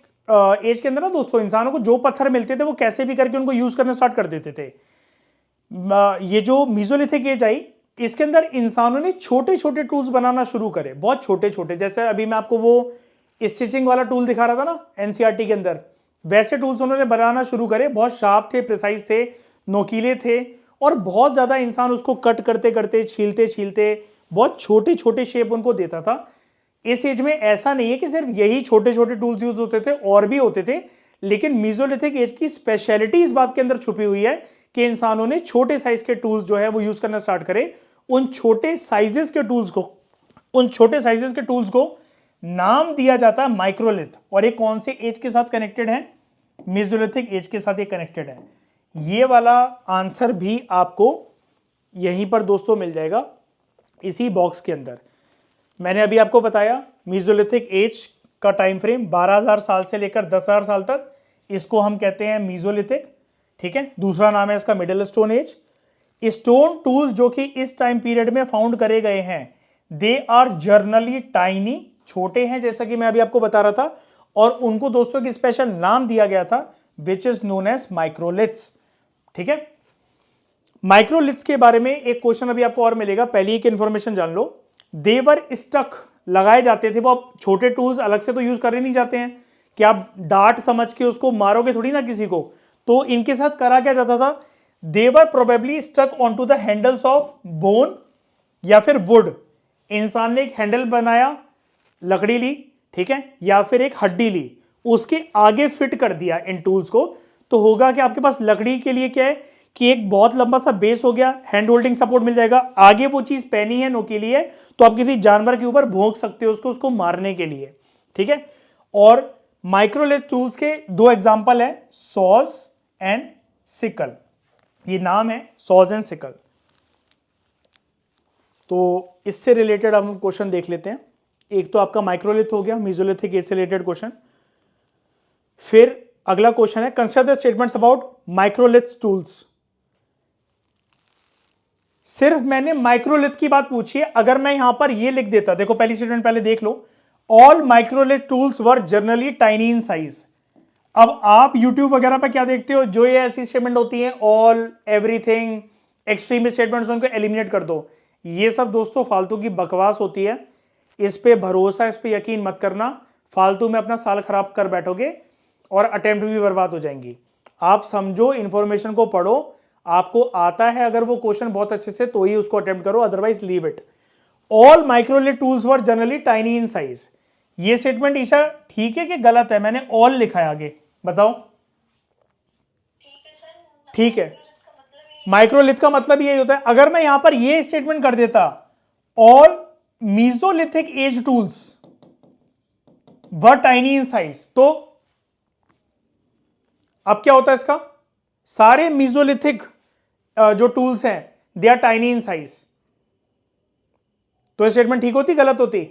एज के अंदर ना दोस्तों, इंसानों को जो पत्थर मिलते थे वो कैसे भी करके उनको यूज करना स्टार्ट कर देते थे। ये जो मीजोलिथिक एज आई, इसके अंदर इंसानों ने छोटे छोटे टूल्स बनाना शुरू करे, बहुत छोटे छोटे। जैसे अभी मैं आपको वो स्टिचिंग वाला टूल दिखा रहा था ना एनसीईआरटी के अंदर, वैसे टूल्स उन्होंने बनाना शुरू करे। बहुत शार्प थे, प्रिसाइज थे, नोकीले थे, और बहुत ज्यादा इंसान उसको कट करते करते, छीलते छीलते बहुत छोटे छोटे शेप उनको देता था। इस एज में ऐसा नहीं है कि सिर्फ यही छोटे छोटे टूल्स यूज होते थे, और भी होते थे, लेकिन मीजोलिथिक एज की स्पेशलिटी इस बात के अंदर छुपी हुई है कि इंसानों ने छोटे साइज के टूल्स जो है वो यूज करना स्टार्ट करे। उन छोटे साइजेस के टूल्स को नाम दिया जाता है माइक्रोलिथ। और ये कौन से एज के साथ कनेक्टेड है? मीजोलिथिक एज के साथ ये कनेक्टेड है। ये वाला आंसर भी आपको यहीं पर दोस्तों मिल जाएगा, इसी बॉक्स के अंदर। मैंने अभी आपको बताया मीजोलिथिक एज का टाइम फ्रेम 12,000 साल से लेकर 10,000 साल तक, इसको हम कहते हैं मीजोलिथिक, ठीक है। दूसरा नाम है इसका middle stone age. Stone tools जो कि इस टाइम पीरियड में फाउंड करे गए हैं, दे आर जर्नली टाइनी, छोटे हैं, जैसा कि मैं अभी आपको बता रहा था। और उनको दोस्तों की स्पेशल नाम दिया गया था which is known as microliths, ठीक है। माइक्रोलिथ्स के बारे में एक क्वेश्चन अभी आपको और मिलेगा, पहली एक इंफॉर्मेशन जान लो। देवर स्टक, लगाए जाते थे वो। अब छोटे टूल्स अलग से तो यूज करे नहीं जाते हैं कि आप डार्ट समझ के उसको मारोगे थोड़ी ना किसी को, तो इनके साथ करा क्या जाता था, they were probably stuck on to the handles of bone या फिर वुड। इंसान ने एक हैंडल बनाया, लकड़ी ली, ठीक है, या फिर एक हड्डी ली, उसके आगे फिट कर दिया इन टूल्स को। तो होगा कि आपके पास लकड़ी के लिए क्या है कि एक बहुत लंबा सा बेस हो गया, हैंड होल्डिंग सपोर्ट मिल जाएगा, आगे वो चीज पहनी है नोकीली है, तो आप किसी जानवर के ऊपर भोंक सकते हो उसको मारने के लिए, ठीक है। और माइक्रोलिथ टूल्स के दो एग्जांपल है, सॉज एंड सिकल। ये नाम है सॉज एंड सिकल। तो इससे रिलेटेड हम क्वेश्चन देख लेते हैं। एक तो आपका माइक्रोलिथ हो गया, मीजोलिथिक एज से रिलेटेड क्वेश्चन। फिर अगला क्वेश्चन है, consider the statements about microlith tools. सिर्फ मैंने माइक्रोलिथ की बात पूछी है। अगर मैं यहां पर ये लिख देता, देखो पहली स्टेटमेंट पहले देख लो, all microlith tools were generally tiny in size. अब आप YouTube वगैरह पर क्या देखते हो, जो ये ऐसी स्टेटमेंट होती है, ऑल, एवरीथिंग, एक्सट्रीम स्टेटमेंट्स, उनको एलिमिनेट कर दो। ये सब दोस्तों फालतू की बकवास होती है, इस पे भरोसा, इस पे यकीन मत करना। फालतू में अपना साल खराब कर बैठोगे और अटेम्प्ट भी बर्बाद हो जाएंगी। आप समझो, इंफॉर्मेशन को पढ़ो, आपको आता है अगर वो क्वेश्चन बहुत अच्छे से तो ही उसको अटेम्प्ट करो, otherwise leave it. All microlith tools were generally tiny in size. ये स्टेटमेंट ईशा ठीक है कि गलत है? मैंने ऑल लिखा है आगे, बताओ। ठीक है, माइक्रोलिथ का मतलब यही होता है। अगर मैं यहां पर ये स्टेटमेंट कर देता, all mesolithic age tools were tiny in size, तो अब क्या होता है इसका, सारे मीजोलिथिक जो टूल्स हैं they are tiny in size. तो ये स्टेटमेंट ठीक होती, गलत होती?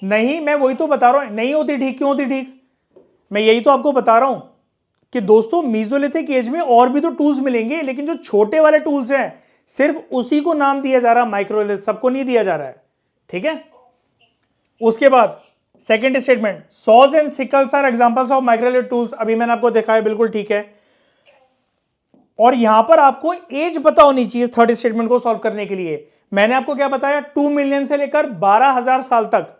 नहीं, मैं वही तो बता रहा हूं, नहीं होती ठीक। क्यों होती ठीक? मैं यही तो आपको बता रहा हूं कि दोस्तों मीजोलिथिक एज में और भी तो टूल्स मिलेंगे, लेकिन जो छोटे वाले टूल्स हैं सिर्फ उसी को नाम दिया जा रहा है माइक्रोलिथ, सबको नहीं दिया जा रहा है, ठीक है। उसके बाद second statement, saws and sickles are examples of microlith tools. अभी मैंने आपको दिखाया, बिल्कुल ठीक है। और यहां पर आपको एज पता होनी चाहिए थर्ड स्टेटमेंट को सॉल्व करने के लिए। मैंने आपको क्या बताया, 2 मिलियन से लेकर 12,000 साल तक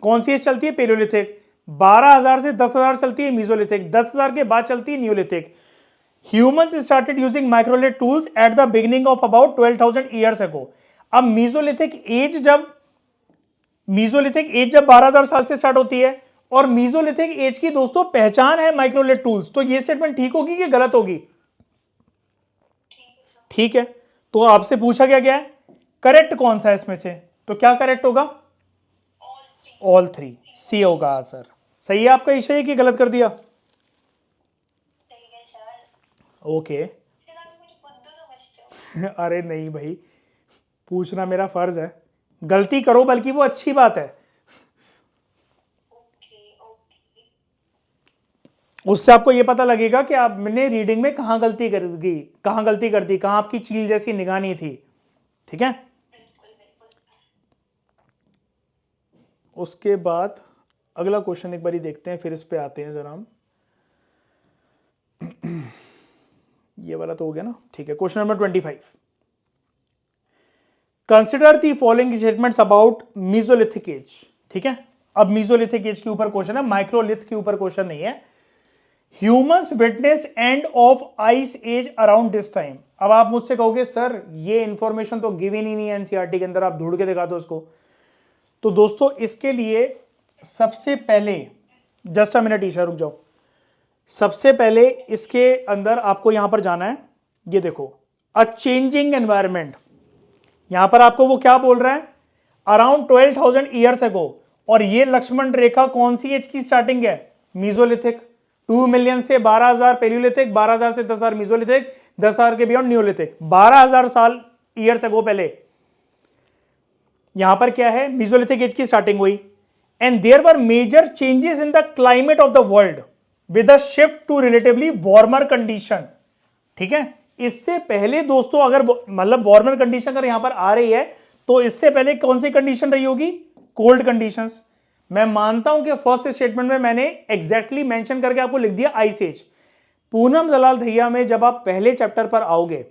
कौन सी एज चलती है, पेलियोलिथिक। 12,000 से 10,000 चलती है मीजोलिथिक। 10,000 के बाद चलती है Neolithic. Humans started using microlith tools at the beginning of about 12,000 years ago. अब मीजोलिथिक एज जब 12,000 साल से स्टार्ट होती है और मीजोलिथिक एज की दोस्तों पहचान है माइक्रोलिथ टूल्स, तो ये स्टेटमेंट ठीक होगी कि गलत होगी? ठीक है, तो आपसे पूछा गया है करेक्ट कौन सा है इसमें से, तो क्या करेक्ट होगा? ऑल थ्री, सी होगा आंसर। सही है आपका ईशा कि गलत कर दिया? ओके अरे नहीं भाई, पूछना मेरा फर्ज है। गलती करो बल्कि वो अच्छी बात है, उससे आपको ये पता लगेगा कि आपने रीडिंग में कहां गलती कर दी, कहां आपकी चील जैसी निगाह नहीं थी। ठीक है, उसके बाद अगला क्वेश्चन एक बारी देखते हैं, फिर इस पे आते हैं जरा हम। ये वाला तो हो गया ना, ठीक है। Question number 25, consider the following statements about mesolithic age. ठीक है, अब मीजोलिथिक एज के ऊपर क्वेश्चन है, माइक्रोलिथ के ऊपर क्वेश्चन नहीं है। Humans witness end of ice age around this time. अब आप मुझसे कहोगे सर ये इंफॉर्मेशन तो गिवन ही नहीं है एनसीईआरटी के अंदर, आप ढूंढ के दिखा दो उसको। तो दोस्तों इसके लिए सबसे पहले, जस्ट अ मिनट ईशा रुक जाओ, सबसे पहले इसके अंदर आपको यहां पर जाना है। ये देखो, अ चेंजिंग एनवायरमेंट, यहां पर आपको वो क्या बोल रहा है, अराउंड 12,000 ईयर्स अगो। और ये लक्ष्मण रेखा कौन सी एज की स्टार्टिंग है, मीजोलिथिक। 2 मिलियन से 12,000 पेलियोलिथिक, 12,000 से 10,000 मीजोलिथिक, 10,000 के बियॉन्ड न्यूलिथिक। 12,000 साल ईयर्स अगो पहले यहां पर क्या है, मीजोलिथिक एज की स्टार्टिंग हुई। And there were major changes in the climate of the world with a shift to relatively warmer condition. ठीक है, इससे पहले दोस्तों अगर मतलब वार्मर कंडीशन अगर यहां पर आ रही है तो इससे पहले कौन सी कंडीशन रही होगी, कोल्ड कंडीशंस। मैं मानता हूं कि फर्स्ट स्टेटमेंट में मैंने एग्जैक्टली मेंशन करके आपको लिख दिया आइस एज। पूनम दलाल दहिया में जब आप पहले चैप्टर पर आओगे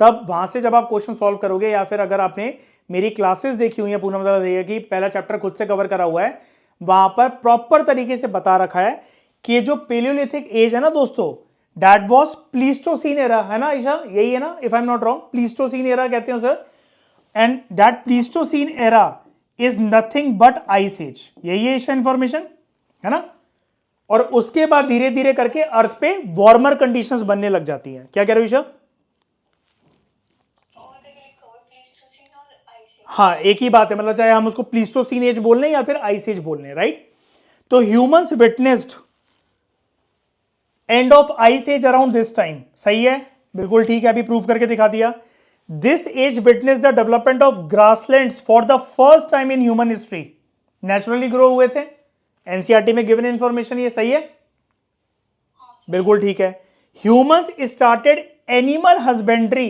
तब वहां से जब आप क्वेश्चन सॉल्व करोगे, या फिर अगर आपने मेरी क्लासेस देखी हुई है पूनम दलाल दहिया की, पहला चैप्टर खुद से कवर करा हुआ है, वहां पर प्रॉपर तरीके से बता रखा है कि जो पेलियोलिथिक एज है ना दोस्तों, दैट वाज प्लीस्टोसीन एरा, है ना ईशा, यही है ना, if I am not wrong, pleistocene era कहते हैं sir. And that pleistocene era is nothing but ice age, यही है ईशा इंफॉर्मेशन, है ना। और उसके बाद धीरे धीरे करके अर्थ पे वार्मर कंडीशंस बनने लग जाती हैं। क्या कह रहे हो ईशा? हाँ एक ही बात है, मतलब चाहे हम उसको प्लीस्टोसीन एज बोल लें या फिर आइस एज बोल लें, राइट। तो humans witnessed end of ice age around this time, सही है, बिल्कुल ठीक है, अभी प्रूव करके दिखा दिया। This age witness the development of grasslands for the first time in human history, naturally grow हुए थे। एनसीईआरटी में गिवन इंफॉर्मेशन ये सही है, बिल्कुल ठीक है। Humans started animal husbandry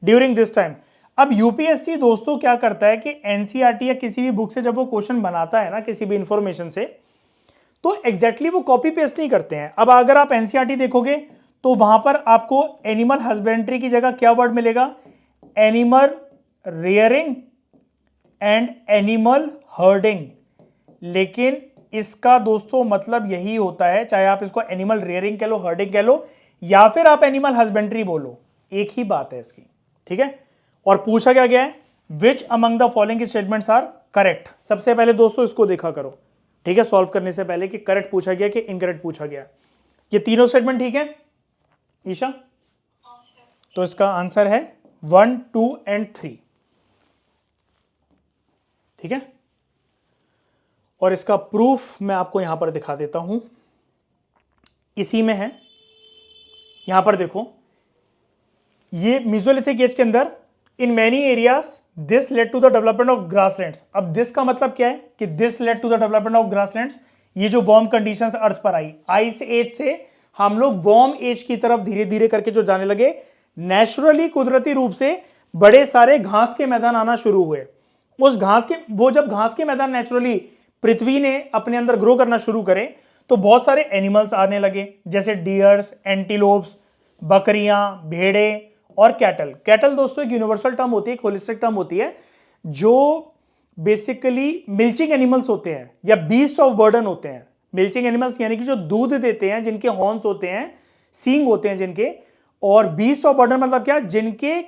during this time. अब यूपीएससी दोस्तों क्या करता है कि एनसीईआरटी या किसी भी बुक से जब वो क्वेश्चन बनाता है ना किसी भी इंफॉर्मेशन से, तो एग्जैक्टली वो कॉपी पेस्ट नहीं करते हैं। अब अगर आप एनसीईआरटी देखोगे तो वहां पर आपको एनिमल हस्बेंड्री की जगह क्या वर्ड मिलेगा, animal rearing and animal herding. लेकिन इसका दोस्तों मतलब यही होता है, चाहे आप इसको एनिमल रेयरिंग कह लो, हर्डिंग कह लो, या फिर आप एनिमल हस्बेंड्री बोलो, एक ही बात है इसकी। ठीक है, और पूछा क्या गया है, which among the following statements are correct. सबसे पहले दोस्तों इसको देखा करो, ठीक है, सॉल्व करने से पहले कि करेक्ट पूछा गया कि इनकरेक्ट पूछा गया। ये तीनों स्टेटमेंट ठीक है ईशा? तो इसका आंसर है 1, 2 एंड 3। ठीक है, और इसका प्रूफ मैं आपको यहां पर दिखा देता हूं, इसी में है। यहां पर देखो, ये मीसोलिथिक एज के अंदर in many areas this led to the development of grasslands. अब दिस का मतलब क्या है कि this led to the development of grasslands, ये जो वार्म कंडीशंस अर्थ पर आई, आइस एज से हम लोग वार्म एज की तरफ धीरे धीरे करके जो जाने लगे, नेचुरली कुदरती रूप से बड़े सारे घास के मैदान आना शुरू हुए। उस घास के, वो जब घास के मैदान नेचुरली पृथ्वी ने अपने अंदर ग्रो करना शुरू करे तो बहुत सारे एनिमल्स आने लगे, जैसे डियर्स, एंटीलोप्स, बकरियां, भेड़े और कैटल। कैटल दोस्तों एक यूनिवर्सल टर्म होती है, एक होलिस्टिक टर्म होती है, जो बेसिकली मिल्चिंग एनिमल्स होते हैं या बीस्ट ऑफ बर्डन होते हैं। मिल्चिंग एनिमल्स यानी कि जो दूध देते हैं, जिनके हॉर्न्स होते हैं, सींग होते हैं जिनके, और बीस्ट ऑफ बर्डन मतलब क्या, जिनके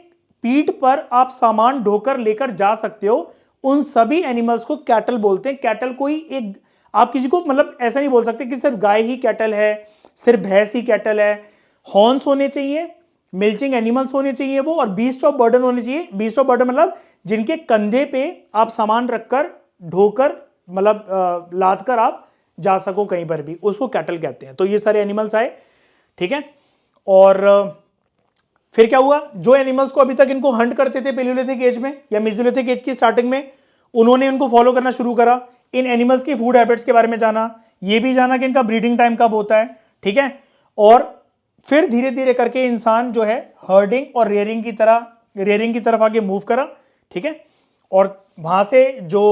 पीठ पर आप सामान ढोकर लेकर जा सकते हो, उन सभी एनिमल्स को कैटल बोलते हैं। कैटल कोई एक, आप किसी को मतलब ऐसा नहीं बोल सकते कि सिर्फ गाय ही कैटल है, सिर्फ भैंस ही कैटल है। हॉर्न्स होने चाहिए, मिल्चिंग एनिमल्स होने चाहिए वो, और बीस्ट ऑफ बर्डन होने चाहिए। बीस्ट ऑफ बर्डन मतलब जिनके कंधे पे आप सामान रखकर ढोकर मतलब लाद कर आप जा सको कहीं पर भी, उसको कैटल कहते हैं। तो ये सारे एनिमल्स आए, ठीक है। और फिर क्या हुआ, जो एनिमल्स को अभी तक इनको हंट करते थे पेलियोलिथिक एज में या मेसोलिथिक एज की स्टार्टिंग में, उन्होंने इनको फॉलो करना शुरू करा। इन एनिमल्स की फूड हैबिट्स के बारे में जाना, ये भी जाना कि इनका ब्रीडिंग टाइम कब होता है, ठीक है। और फिर धीरे धीरे करके इंसान जो है हर्डिंग और रेयरिंग की तरफ आगे मूव करा, ठीक है। और वहां से जो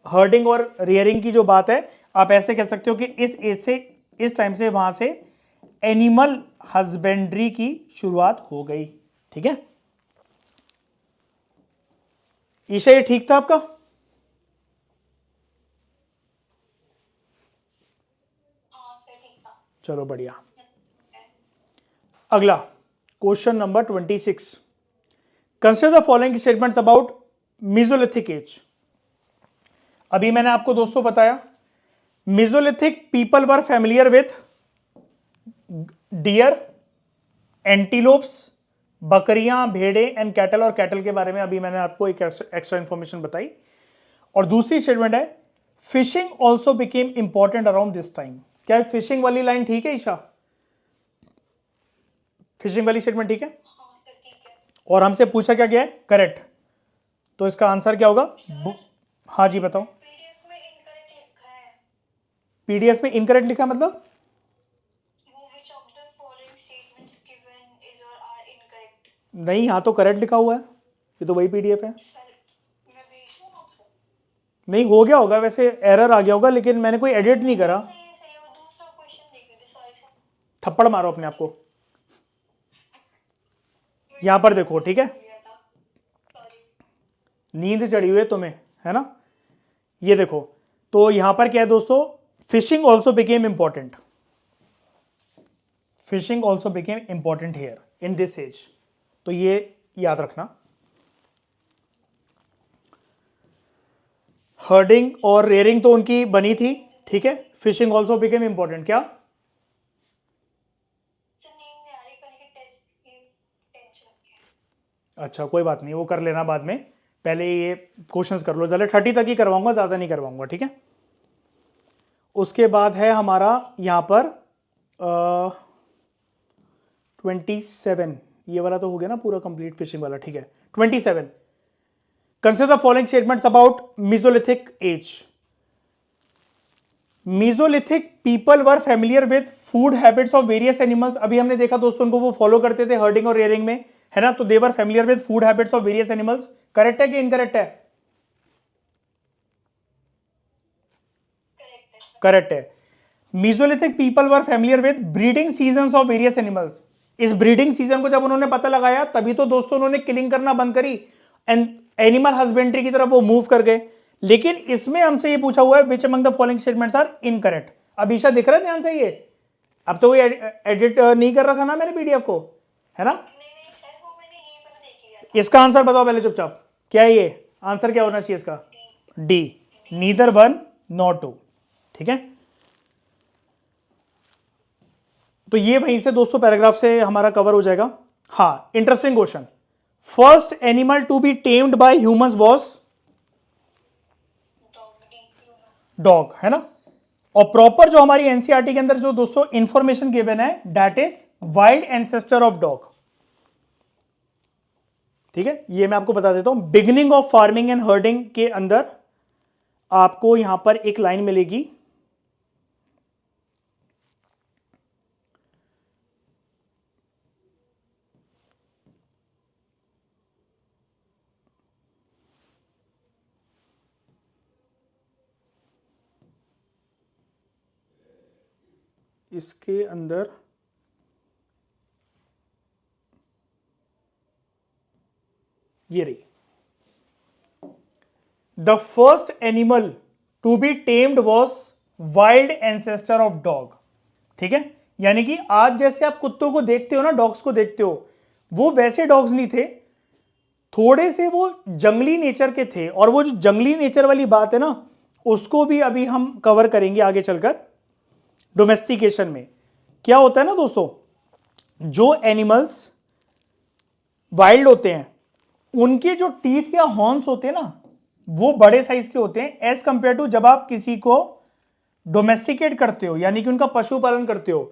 हर्डिंग और रेयरिंग की जो बात है, आप ऐसे कह सकते हो कि इस एज से, इस टाइम से वहां से एनिमल हस्बेंड्री की शुरुआत हो गई, ठीक है। ईशा ये ठीक था आपका? चलो बढ़िया। अगला question number 26, consider the following statements about mesolithic age. अभी मैंने आपको दोस्तों बताया mesolithic people were familiar with deer, antelopes, बकरियां, भेड़े एंड कैटल। और कैटल के बारे में अभी मैंने आपको एक एक्स्ट्रा इंफॉर्मेशन बताई। और दूसरी स्टेटमेंट है fishing also became important around this time. क्या फिशिंग वाली लाइन ठीक है ईशा? फिशिंग वाली स्टेटमेंट ठीक है? और हमसे पूछा क्या गया है? करेक्ट। तो इसका आंसर क्या होगा? हाँ जी बताओ। पीडीएफ में इनकरेक्ट लिखा मतलब? नहीं, यहाँ तो करेक्ट लिखा हुआ है, ये तो वही पीडीएफ है। नहीं, हो गया होगा वैसे, एरर आ गया होगा, लेकिन मैंने कोई एडिट नहीं करा। थप्पड़ मारो अपने आप को। यहां पर देखो, ठीक है, नींद चढ़ी हुई है तुम्हें, है ना। ये देखो, तो यहां पर क्या है दोस्तों, fishing also became important. Fishing also became important here in this age. तो ये याद रखना। हर्डिंग और रेयरिंग तो उनकी बनी थी, ठीक है। फिशिंग ऑल्सो बिकेम इंपॉर्टेंट क्या? अच्छा कोई बात नहीं, वो कर लेना बाद में, पहले ये क्वेश्चंस कर लो। चले 30 तक ही करवाऊंगा, ज़्यादा नहीं करवाऊंगा, ठीक है। उसके बाद है हमारा यहाँ पर 27, ये वाला तो हो गया ना पूरा कंप्लीट फिशिंग वाला, ठीक है। 27, consider the following statements about mesolithic as. Mesolithic people were familiar with food habits of various animals. अभी हमने देखा दोस्तों, उनको वो फॉलो करते थे हर्डिंग और रेयरिंग में, है ना। तो they were familiar with food habits of various animals. Correct है कि इनकरेक्ट है? करेक्ट है। Mesolithic people were familiar with breeding season of various animals. इस ब्रीडिंग सीजन को जब उन्होंने पता लगाया, तभी तो दोस्तों उन्होंने किलिंग करना बंद करी एंड एनिमल हस्बेंड्री की तरफ वो मूव कर गए। लेकिन इसमें हमसे ये पूछा हुआ है which among the following statements are incorrect. अब ईशा दिख रहा है ध्यान से, ये अब तो कोई एडिट नहीं कर रखा ना मैंने पीडीएफ को, है ना। इसका आंसर बताओ पहले चुपचाप, क्या है ये आंसर, क्या होना चाहिए इसका? D, neither one not two, ठीक है। तो ये वहीं से दोस्तों पैराग्राफ से हमारा कवर हो जाएगा। हाँ, interesting question, first animal to be tamed by humans was dog, है ना। और प्रॉपर जो हमारी एनसीईआरटी के अंदर जो दोस्तों इंफॉर्मेशन गिवन है, that is wild ancestor of dog, ठीक है। ये मैं आपको बता देता हूं, beginning of farming and herding के अंदर आपको यहां पर एक लाइन मिलेगी, इसके अंदर ये रही। The first animal to be tamed was wild ancestor of dog. ठीक है, यानी कि आज जैसे आप कुत्तों को देखते हो ना, डॉग्स को देखते हो, वो वैसे डॉग्स नहीं थे, थोड़े से वो जंगली नेचर के थे। और वो जो जंगली नेचर वाली बात है ना, उसको भी अभी हम कवर करेंगे आगे चलकर डोमेस्टिकेशन में। क्या होता है ना दोस्तों, जो एनिमल्स वाइल्ड होते हैं उनके जो टीथ या हॉर्न्स होते हैं ना, वो बड़े साइज के होते हैं एज कंपेयर टू जब आप किसी को डोमेस्टिकेट करते हो, यानी कि उनका पशुपालन करते हो।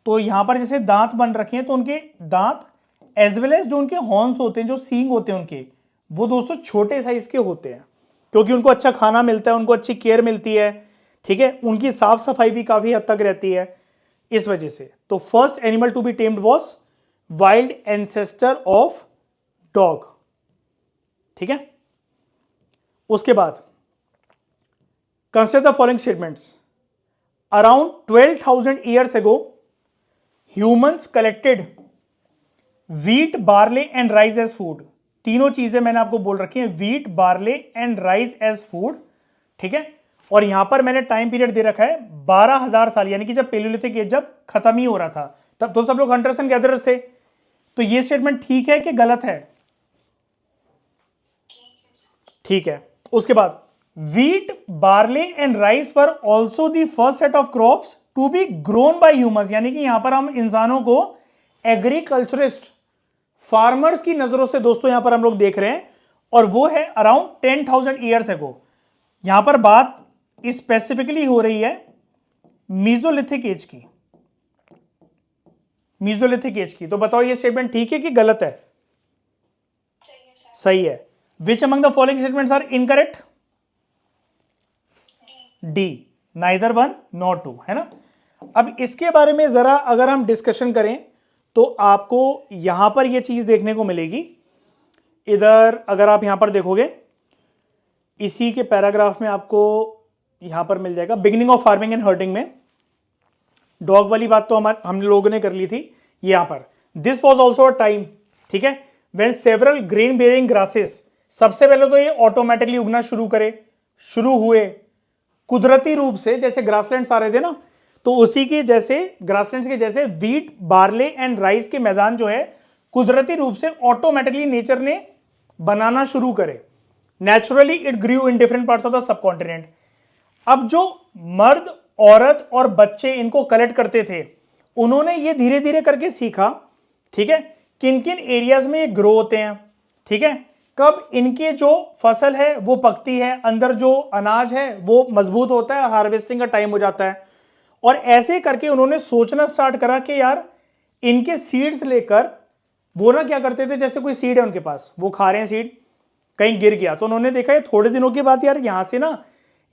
तो यहां पर जैसे दांत बन रखे हैं, तो उनके दांत एज वेल एज जो उनके हॉर्न्स होते हैं, जो सींग होते हैं उनके, वो दोस्तों छोटे साइज के होते हैं, क्योंकि उनको अच्छा खाना मिलता है, उनको अच्छी केयर मिलती है। ठीक है, उनकी साफ सफाई भी काफी हद तक रहती है इस वजह से। तो first animal to be tamed was wild ancestor of dog. ठीक है, उसके बाद consider the following statements. Around 12,000 years ago, humans collected wheat, barley and rice as food। तीनों चीजें मैंने आपको बोल रखी हैं, wheat, barley and rice as food। ठीक है, और यहां पर मैंने टाइम पीरियड दे रखा है 12,000 साल, यानी कि जब पेलियोलिथिक एज जब खत्म ही हो रहा था, तब तो सब लोग हंटर्स एंड गैदरर्स थे। तो ये स्टेटमेंट ठीक है कि गलत है? ठीक है। उसके बाद wheat, barley and rice were also the first set of crops to be grown by humans। यानी कि यहां पर हम इंसानों को एग्रीकल्चरिस्ट, फार्मर्स की नजरों से दोस्तों यहां पर हम लोग देख रहे हैं, और वो है अराउंड 10,000 years ago। यहां पर बात स्पेसिफिकली हो रही है मीजोलिथिक एज की, मीजोलिथिक एज की। तो बताओ ये स्टेटमेंट ठीक है कि गलत है? सही है। Which among the following statements are incorrect? D, neither one not two, है ना। अब इसके बारे में जरा अगर हम डिस्कशन करें तो आपको यहां पर यह चीज देखने को मिलेगी। इधर अगर आप यहां पर देखोगे, इसी के पैराग्राफ में आपको यहां पर मिल जाएगा, beginning of farming and hurting में डॉग वाली बात तो हम लोगों ने कर ली थी। यहां पर this was also a time, ठीक है, when several grain bearing grasses, सबसे पहले तो ये ऑटोमेटिकली उगना शुरू हुए कुदरती रूप से, जैसे ग्रासलैंड्स आ रहे थे ना, तो उसी के जैसे ग्रासलैंड्स के जैसे व्हीट, बार्ले एंड राइस के मैदान जो है कुदरती रूप से ऑटोमेटिकली नेचर ने बनाना शुरू करे। Naturally it grew in different parts of the subcontinent. अब जो मर्द, औरत और बच्चे इनको कलेक्ट करते थे, उन्होंने ये धीरे धीरे करके सीखा, ठीक है, किन किन एरियाज में ये ग्रो होते हैं। ठीक है, कब इनके जो फसल है वो पकती है, अंदर जो अनाज है वो मजबूत होता है, हार्वेस्टिंग का टाइम हो जाता है। और ऐसे करके उन्होंने सोचना स्टार्ट करा कि यार इनके सीड्स लेकर, वो ना क्या करते थे, जैसे कोई सीड है उनके पास, वो खा रहे हैं सीड, कहीं गिर गया, तो उन्होंने देखा ये थोड़े दिनों के बाद यार यहां से ना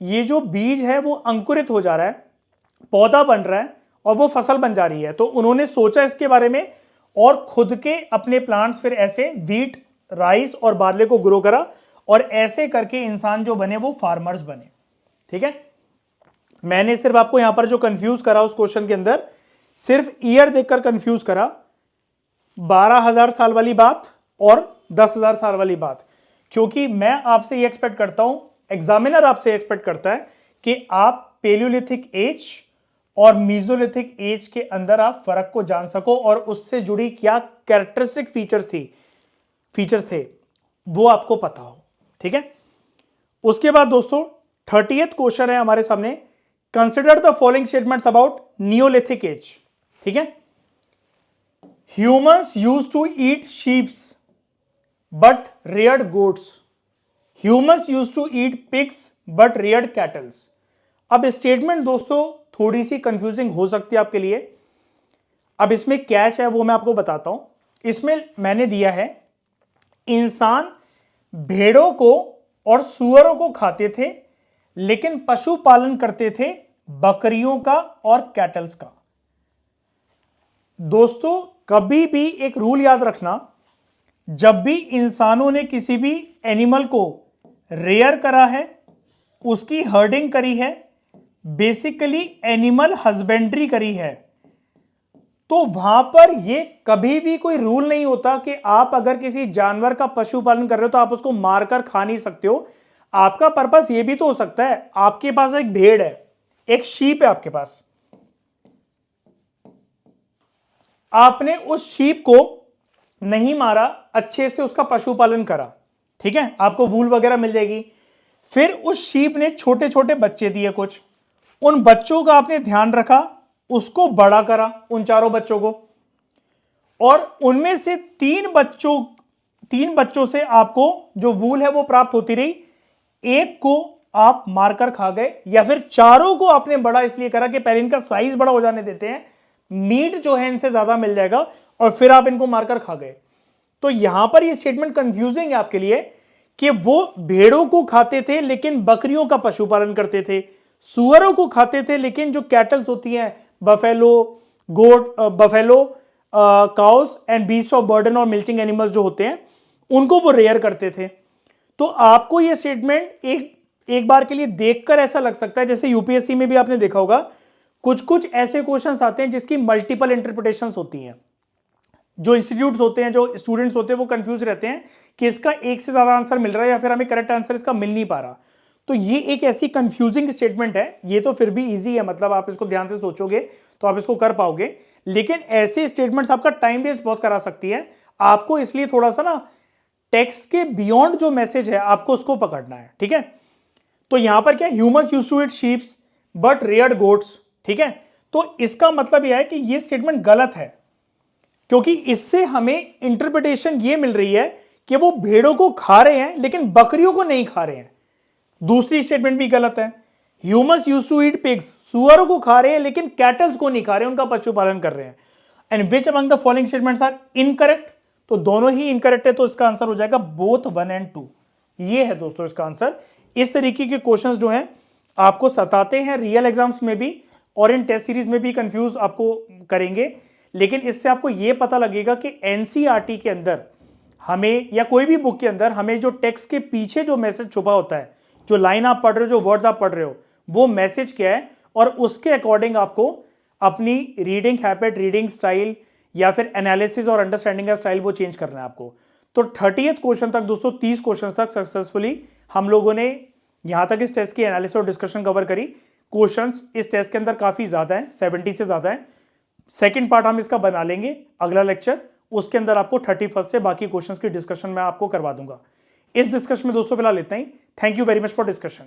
ये जो बीज है वो अंकुरित हो जा रहा है, पौधा बन रहा है और वो फसल बन जा रही है। तो उन्होंने सोचा इसके बारे में और खुद के अपने प्लांट्स फिर ऐसे व्हीट, राइस और बार्ले को ग्रो करा, और ऐसे करके इंसान जो बने वो फार्मर्स बने। ठीक है, मैंने सिर्फ आपको यहां पर जो कंफ्यूज करा उस क्वेश्चन के अंदर, सिर्फ ईयर देखकर कंफ्यूज करा, 12,000 साल वाली बात और 10,000 साल वाली बात, क्योंकि मैं आपसे ये एक्सपेक्ट करता हूं, एग्जामिनर आपसे एक्सपेक्ट करता है कि आप पेलियोलिथिक एज और मीजोलिथिक एज के अंदर आप फर्क को जान सको और उससे जुड़ी क्या कैरेक्टरिस्टिक फीचर्स थे वो आपको पता हो। ठीक है, उसके बाद दोस्तों 30th क्वेश्चन है हमारे सामने, consider the following statements about neolithic age. ठीक है, humans used to eat sheeps but reared goats, humans used to eat pigs but reared cattles. अब स्टेटमेंट दोस्तों थोड़ी सी कंफ्यूजिंग हो सकती है आपके लिए। अब इसमें कैच है वो मैं आपको बताता हूं। इसमें मैंने दिया है इंसान भेड़ों को और सुअरों को खाते थे, लेकिन पशुपालन करते थे बकरियों का और कैटल्स का। दोस्तों कभी भी एक रूल याद रखना, जब भी इंसानों ने किसी भी एनिमल को रेयर करा है, उसकी हर्डिंग करी है, बेसिकली एनिमल हस्बेंड्री करी है, तो वहां पर ये कभी भी कोई रूल नहीं होता कि आप अगर किसी जानवर का पशुपालन कर रहे हो तो आप उसको मारकर खा नहीं सकते हो। आपका पर्पस ये भी तो हो सकता है, आपके पास एक भेड़ है, एक शीप है आपके पास, आपने उस शीप को नहीं मारा, अच्छे से उसका पशुपालन करा, ठीक है, आपको वूल वगैरह मिल जाएगी। फिर उस शीप ने छोटे छोटे बच्चे दिए कुछ, उन बच्चों का आपने ध्यान रखा, उसको बड़ा करा, उन चारों बच्चों को, और उनमें से तीन बच्चों से आपको जो वूल है वो प्राप्त होती रही, एक को आप मारकर खा गए, या फिर चारों को आपने बड़ा इसलिए करा कि पहले इनका साइज बड़ा हो जाने देते हैं, मीट जो है इनसे ज्यादा मिल जाएगा, और फिर आप इनको मारकर खा गए। तो यहां पर ये स्टेटमेंट कंफ्यूजिंग है आपके लिए कि वो भेड़ों को खाते थे लेकिन बकरियों का पशुपालन करते थे, सुअरों को खाते थे लेकिन जो कैटल्स होती हैं, buffalo, goat, buffalo, cows and beast of burden और मिल्चिंग एनिमल्स जो होते हैं उनको वो रेयर करते थे। तो आपको ये स्टेटमेंट एक बार के लिए देखकर ऐसा लग सकता है, जैसे यूपीएससी में भी आपने देखा होगा कुछ कुछ ऐसे क्वेश्चंस आते हैं जिसकी मल्टीपल इंटरप्रिटेशंस होती हैं, जो इंस्टीट्यूट्स होते हैं, जो स्टूडेंट्स होते हैं, वो कंफ्यूज रहते हैं कि इसका एक से ज्यादा आंसर मिल रहा है या फिर हमें करेक्ट आंसर इसका मिल नहीं पा रहा। तो ये एक ऐसी कंफ्यूजिंग स्टेटमेंट है, ये तो फिर भी इजी है, मतलब आप इसको ध्यान से सोचोगे तो आप इसको कर पाओगे, लेकिन ऐसे स्टेटमेंट्स आपका टाइम वेस्ट बहुत करा सकती है आपको, इसलिए थोड़ा सा ना टेक्स्ट के बियॉन्ड जो मैसेज है आपको उसको पकड़ना है, ठीक है। तो यहां पर क्या, humans used to eat sheeps but reared goats, ठीक है। तो इसका मतलब यह है कि यह स्टेटमेंट गलत है, क्योंकि इससे हमें इंटरप्रिटेशन यह मिल रही है कि वो भेड़ों को खा रहे हैं लेकिन बकरियों को नहीं खा रहे हैं। दूसरी स्टेटमेंट भी गलत है, humans used to eat pigs, सुअरों को खा रहे हैं लेकिन कैटल्स को नहीं खा रहे, उनका पशुपालन कर रहे हैं। And which among the following statements are incorrect, तो दोनों ही इनकरेक्ट है, तो इसका आंसर हो जाएगा बोथ 1 and 2। ये है दोस्तों इसका आंसर। इस तरीके के क्वेश्चंस जो हैं आपको सताते हैं रियल एग्जाम्स में भी और इन टेस्ट सीरीज में भी कंफ्यूज आपको करेंगे, लेकिन इससे आपको यह पता लगेगा कि एनसीईआरटी के अंदर हमें या कोई भी बुक के अंदर हमें जो टेक्स्ट के पीछे जो मैसेज छुपा होता है, जो लाइन आप पढ़ रहे हो, जो वर्ड्स आप पढ़ रहे हो, वो मैसेज क्या है, और उसके अकॉर्डिंग आपको अपनी रीडिंग हैबिट, रीडिंग स्टाइल या फिर एनालिसिस और अंडरस्टैंडिंग का स्टाइल वो चेंज करना है आपको। तो 30th क्वेश्चन तक दोस्तों, 30 क्वेश्चन तक सक्सेसफुली हम लोगों ने यहां तक इस टेस्ट की एनालिसिस और डिस्कशन कवर करी। क्वेश्चंस इस टेस्ट के अंदर काफी ज्यादा है, 70 से ज्यादा है। सेकंड पार्ट हम इसका बना लेंगे अगला लेक्चर, उसके अंदर आपको 31 से बाकी क्वेश्चंस की डिस्कशन मैं आपको करवा दूंगा। इस डिस्कशन में दोस्तों फिलहाल इतना ही। Thank you very much for discussion.